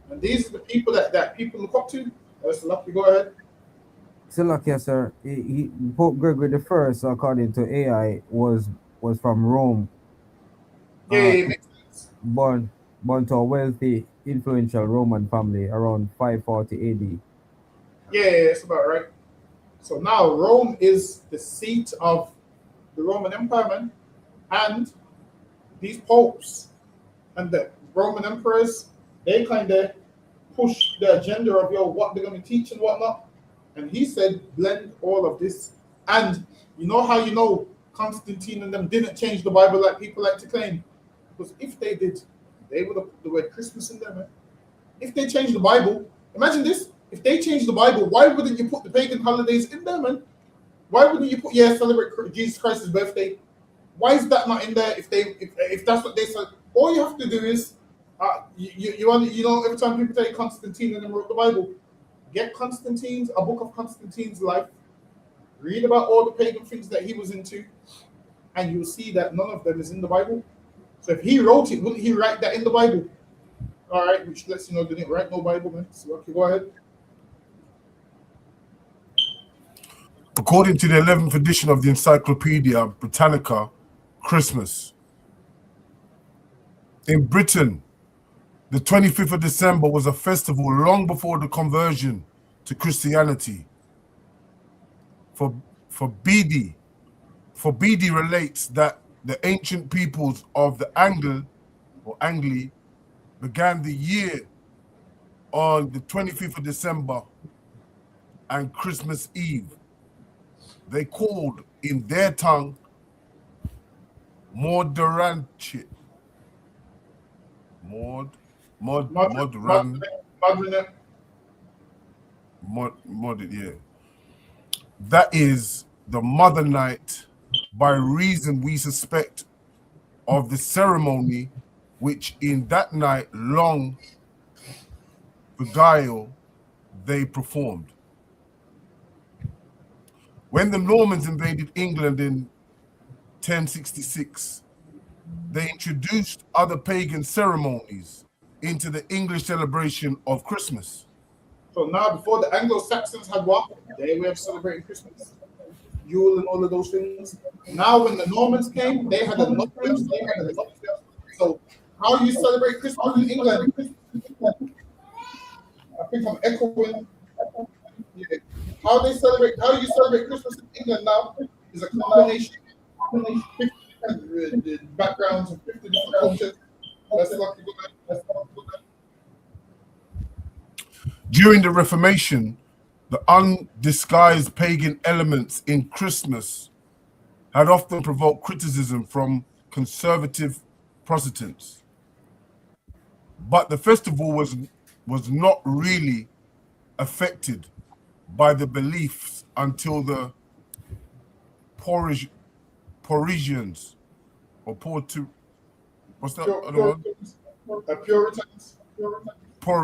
And these are the people that people look up to. Salaki, go ahead. Salaki, sir. Pope Gregory the First, according to AI, was from Rome. Yeah, it makes sense. Born to a wealthy, influential Roman family around 540 AD. Yeah, that's about right. So now Rome is the seat of the Roman Empire, man. And these popes and the Roman emperors, they kind of push the agenda of what they're going to teach and whatnot. And he said, blend all of this. And you know how Constantine and them didn't change the Bible like people like to claim? Because if they did, they would have put the word Christmas in there, man. If they changed the Bible, imagine this. If they changed the Bible, why wouldn't you put the pagan holidays in there, man? Why wouldn't you put, celebrate Jesus Christ's birthday? Why is that not in there? If that's what they said, all you have to do is every time people say Constantine and them wrote the Bible, get a book of Constantine's life, read about all the pagan things that he was into, and you'll see that none of them is in the Bible. So if he wrote it, wouldn't he write that in the Bible? All right, which lets you know they didn't write no Bible, man. So okay, go ahead. According to the 11th edition of the Encyclopedia Britannica, Christmas. In Britain, the 25th of December was a festival long before the conversion to Christianity. For Bede relates that the ancient peoples of the Angli began the year on the 25th of December and Christmas Eve. They called in their tongue Modranchit. Yeah. That is the mother night, by reason we suspect of the ceremony which in that night long beguile they performed. When the Normans invaded England in 1066, they introduced other pagan ceremonies into the English celebration of Christmas. So now, before the Anglo-Saxons had what? Their way of celebrating Christmas, Yule and all of those things. Now, when the Normans came, they had another way of celebrating. So how you celebrate Christmas in England? I think I'm echoing. Yeah. How you celebrate Christmas in England now is a combination of 50 different backgrounds and 50 different cultures. That's lucky. During the Reformation, the undisguised pagan elements in Christmas had often provoked criticism from conservative Protestants. But the festival was not really affected by the beliefs until the Parisians or what's that other one?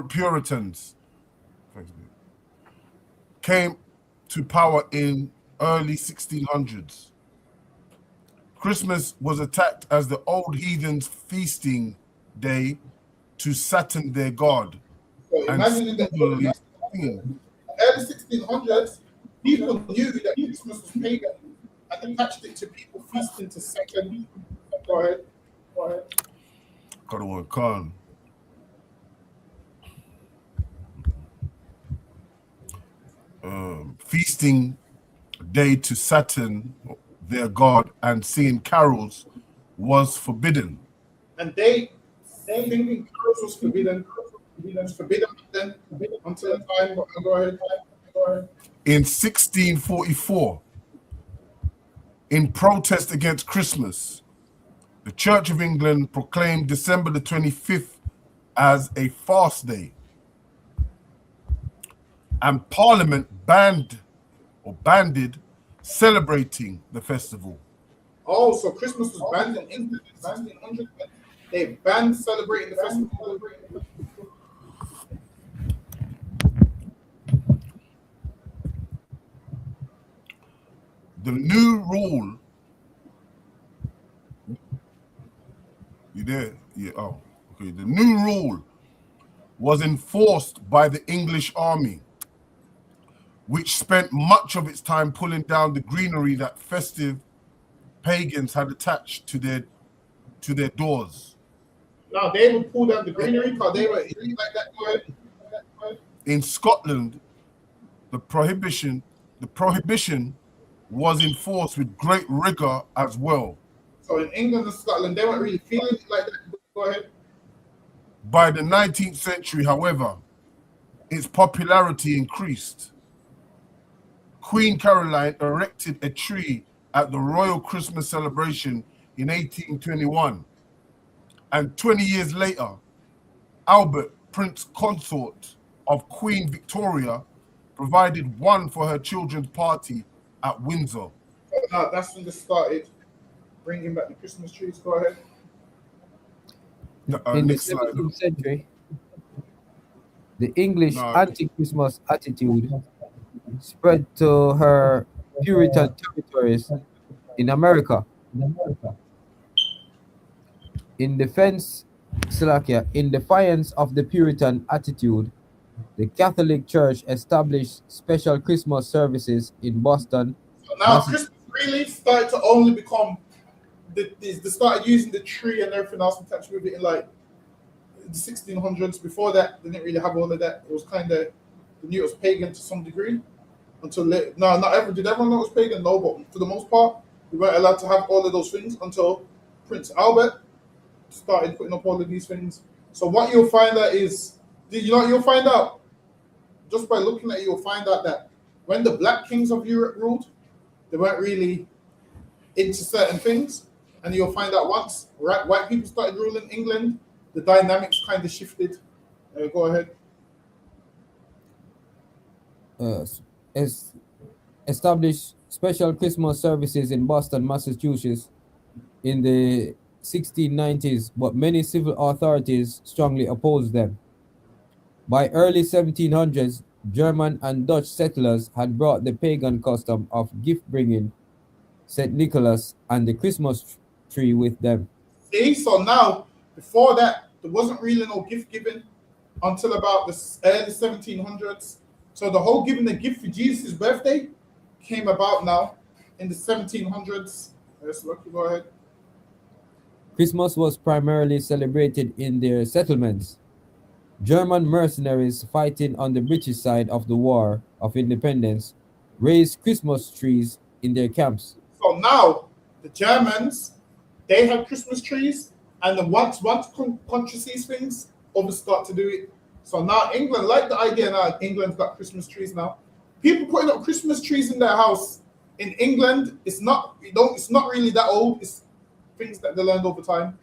Puritans came to power in early 1600s. Christmas was attacked as the old heathens' feasting day to Saturn, their god. So imagine in the early 1600s, people knew that Christmas was pagan and attached it to people feasting to Saturn. Go ahead. Got to work on. Feasting day to Saturn, their god, and singing carols was forbidden. And they thinking carols was forbidden. It was forbidden then until the time. Go ahead. In 1644, in protest against Christmas, the Church of England proclaimed December the 25th as a fast day. And Parliament banded celebrating the festival. Oh, so Christmas was banned in England in 1600. They banned celebrating the festival. The new rule. You there? Yeah. Oh, okay. The new rule was enforced by the English army, which spent much of its time pulling down the greenery that festive pagans had attached to their doors. Now they would pull down the greenery because they were like that. Go ahead. In Scotland, the prohibition was enforced with great rigor as well. So in England and Scotland, they weren't really feeling it like that. Go ahead. By the 19th century, however, its popularity increased. Queen Caroline erected a tree at the Royal Christmas celebration in 1821. And 20 years later, Albert, Prince Consort of Queen Victoria, provided one for her children's party at Windsor. Now that's when they started bringing back the Christmas trees. Go ahead. In the 17th century, the English anti-Christmas attitude spread to her Puritan territories in America. In defiance of the Puritan attitude, the Catholic Church established special Christmas services in Boston. So now Christmas really started to only become they started using the tree and everything else and touch with it in like the 1600s. Before that, they didn't really have all of that. It was kind of, they knew it was pagan to some degree. Until later. No, not ever. Did everyone know it was pagan? No, but for the most part, we weren't allowed to have all of those things until Prince Albert started putting up all of these things. So what you'll find out is, you know what you'll find out? Just by looking at it, you'll find out that when the black kings of Europe ruled, they weren't really into certain things. And you'll find out once white people started ruling England, the dynamics kind of shifted. Go ahead. Established special Christmas services in Boston, Massachusetts in the 1690s, but many civil authorities strongly opposed them. By early 1700s, German and Dutch settlers had brought the pagan custom of gift-bringing, St. Nicholas, and the Christmas tree with them. See, so now, before that, there wasn't really no gift giving until about the early 1700s. So the whole giving the gift for Jesus' birthday came about now in the 1700s. Yes, Lucky, go ahead. Christmas was primarily celebrated in their settlements. German mercenaries fighting on the British side of the War of Independence raised Christmas trees in their camps. So now the Germans, they had Christmas trees, and then once country sees things, others start to do it. So now England, like the idea now, England's got Christmas trees now. People putting up Christmas trees in their house in England, it's not really that old. It's things that they learned over time.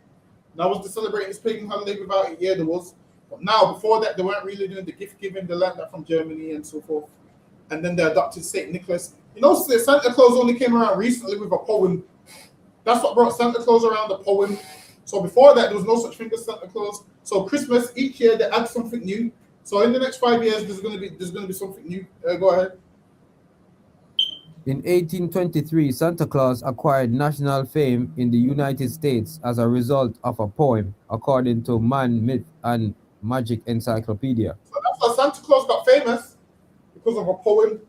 Now was they celebrating this pagan holiday without it? Yeah, there was. But now, before that, they weren't really doing the gift giving. They learned that from Germany and so forth. And then they adopted St. Nicholas. You know, Santa Claus only came around recently with a poem. That's what brought Santa Claus around, the poem. So before that, there was no such thing as Santa Claus. So Christmas, each year they add something new. So in the next 5 years, there's gonna be something new. Go ahead. In 1823, Santa Claus acquired national fame in the United States as a result of a poem, according to Man, Myth, and Magic Encyclopedia. So that's how Santa Claus got famous, because of a poem.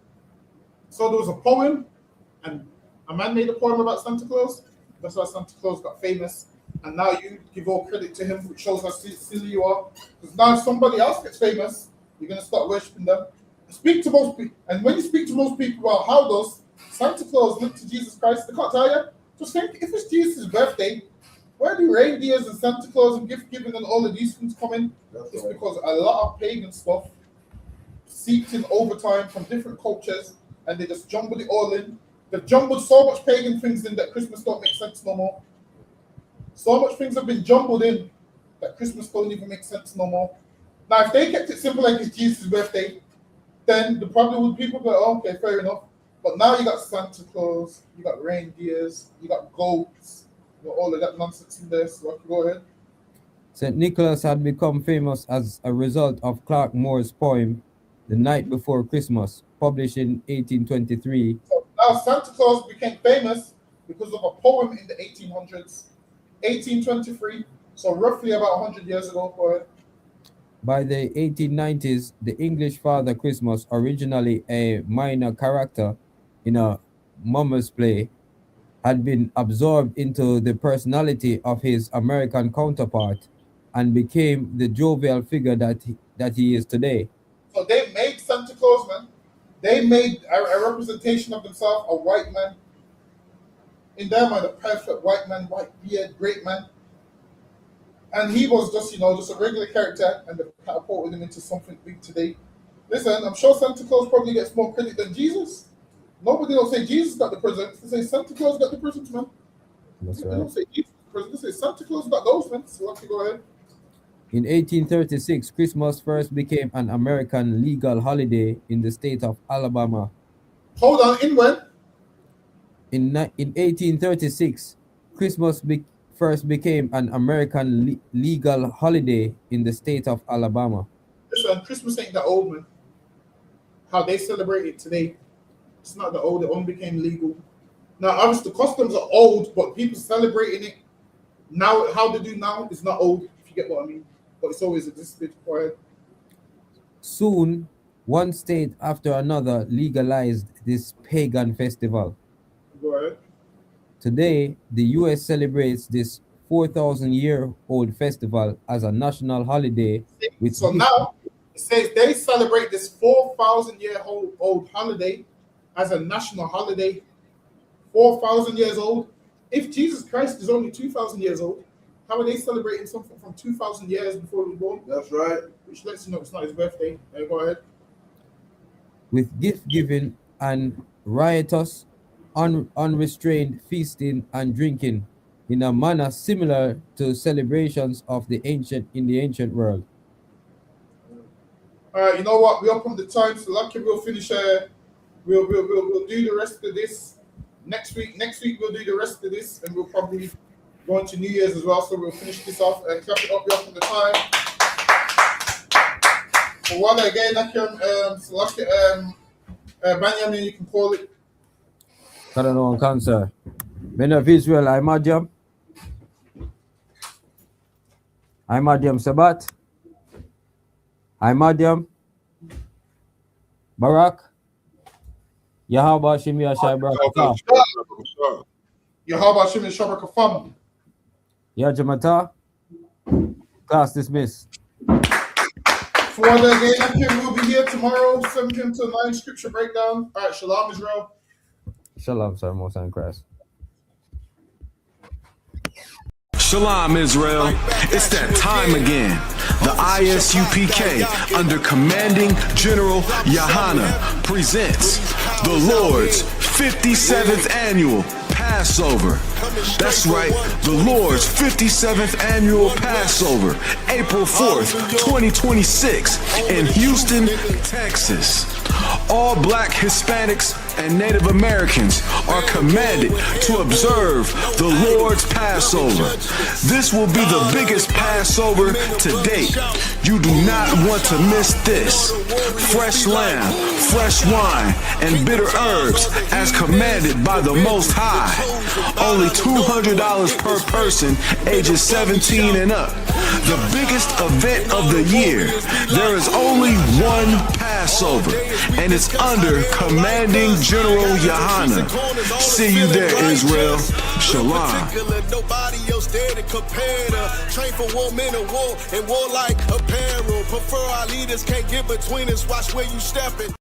So there was a poem, and a man made a poem about Santa Claus. That's why Santa Claus got famous. And now you give all credit to him, which shows how silly you are. Because now if somebody else gets famous, you're going to start worshipping them. Speak to most people. And when you speak to most people about how does Santa Claus look to Jesus Christ, they can't tell you. Just think, if it's Jesus' birthday, where do reindeers and Santa Claus and gift giving and all of these things come in? It's because a lot of pagan stuff seeped in over time from different cultures, and they just jumbled it all in. They've jumbled so much pagan things in that Christmas don't make sense no more. So much things have been jumbled in that Christmas don't even make sense no more. Now, if they kept it simple like it's Jesus' birthday, then the problem would people go, oh, okay, fair enough. But now you got Santa Claus, you got reindeers, you got goats, you got all of that nonsense in there. So I can go ahead. St. Nicholas had become famous as a result of Clark Moore's poem, The Night Before Christmas, published in 1823. So now Santa Claus became famous because of a poem in the 1800s, 1823, so roughly about 100 years ago. Go ahead. By the 1890s, the English Father Christmas, originally a minor character in a mummers play, had been absorbed into the personality of his American counterpart and became the jovial figure that he is today. So they made Santa Claus, man. They made a representation of themselves, a white man. In their mind, a perfect white man, white beard, great man. And he was just, just a regular character, and they catapulted him into something big today. Listen, I'm sure Santa Claus probably gets more credit than Jesus. Nobody will say Jesus got the presents. They say Santa Claus got the presents, man. That's They right. don't say Jesus got the presents. They say Santa Claus got those, man. So let me go ahead. In 1836, Christmas first became an American legal holiday in the state of Alabama. Hold on, in when? In 1836, Christmas first became an American legal holiday in the state of Alabama. Listen, Christmas ain't that old, man. How they celebrate it today, it's not that old. It only became legal. Now, obviously, the customs are old, but people celebrating it now, how they do now, is not old, if you get what I mean. But it's always existed. Go ahead. Soon, one state after another legalized this pagan festival. Go ahead. Today, the US celebrates this 4,000-year-old festival as a national holiday. So now, it says they celebrate this 4,000-year-old holiday as a national holiday. 4,000 years old. If Jesus Christ is only 2,000 years old, how are they celebrating something from 2,000 years before he was born? That's right. Which lets you know it's not his birthday. Go ahead. With gift giving and riotous, unrestrained feasting and drinking in a manner similar to celebrations of the ancient world. All right, you know what? We're up on the time, so lucky we'll finish. We'll do the rest of this next week. Next week we'll do the rest of this, and we'll probably go into New Year's as well. So we'll finish this off and clap it up. We're up on the time. For one again, so lucky Benjamin, you can call it. I don't know on cancer. Men of Israel, I'm Adiam. I'm Adiam Sabat. I'm Adiam. Barak. Yahaba Shimi Ashai Barak. Yahaba Shimi Shabrak Fam. Ya Jamata. Class dismissed. For the again, we'll be here tomorrow, 7 p.m. to 9, scripture breakdown. All right, Shalom Israel. Shalom, sir, most in Christ. Shalom, Israel. It's that time again. The ISUPK, under commanding General Yahana, presents the Lord's 57th annual Passover. That's right, the Lord's 57th annual Passover, April 4th, 2026, in Houston, Texas. All Black, Hispanics, and Native Americans are commanded to observe the Lord's Passover. This will be the biggest Passover to date. You do not want to miss this. Fresh lamb, fresh wine, and bitter herbs as commanded by the Most High. Only $200 per person, ages 17 and up. The biggest event of the year. There is only one Passover, and it's under commanding General Yahana. See you there, Israel. In particular, nobody else there to compare to. Train for war, men of war, and war like apparel. Prefer our leaders, can't get between us, watch where you stepping.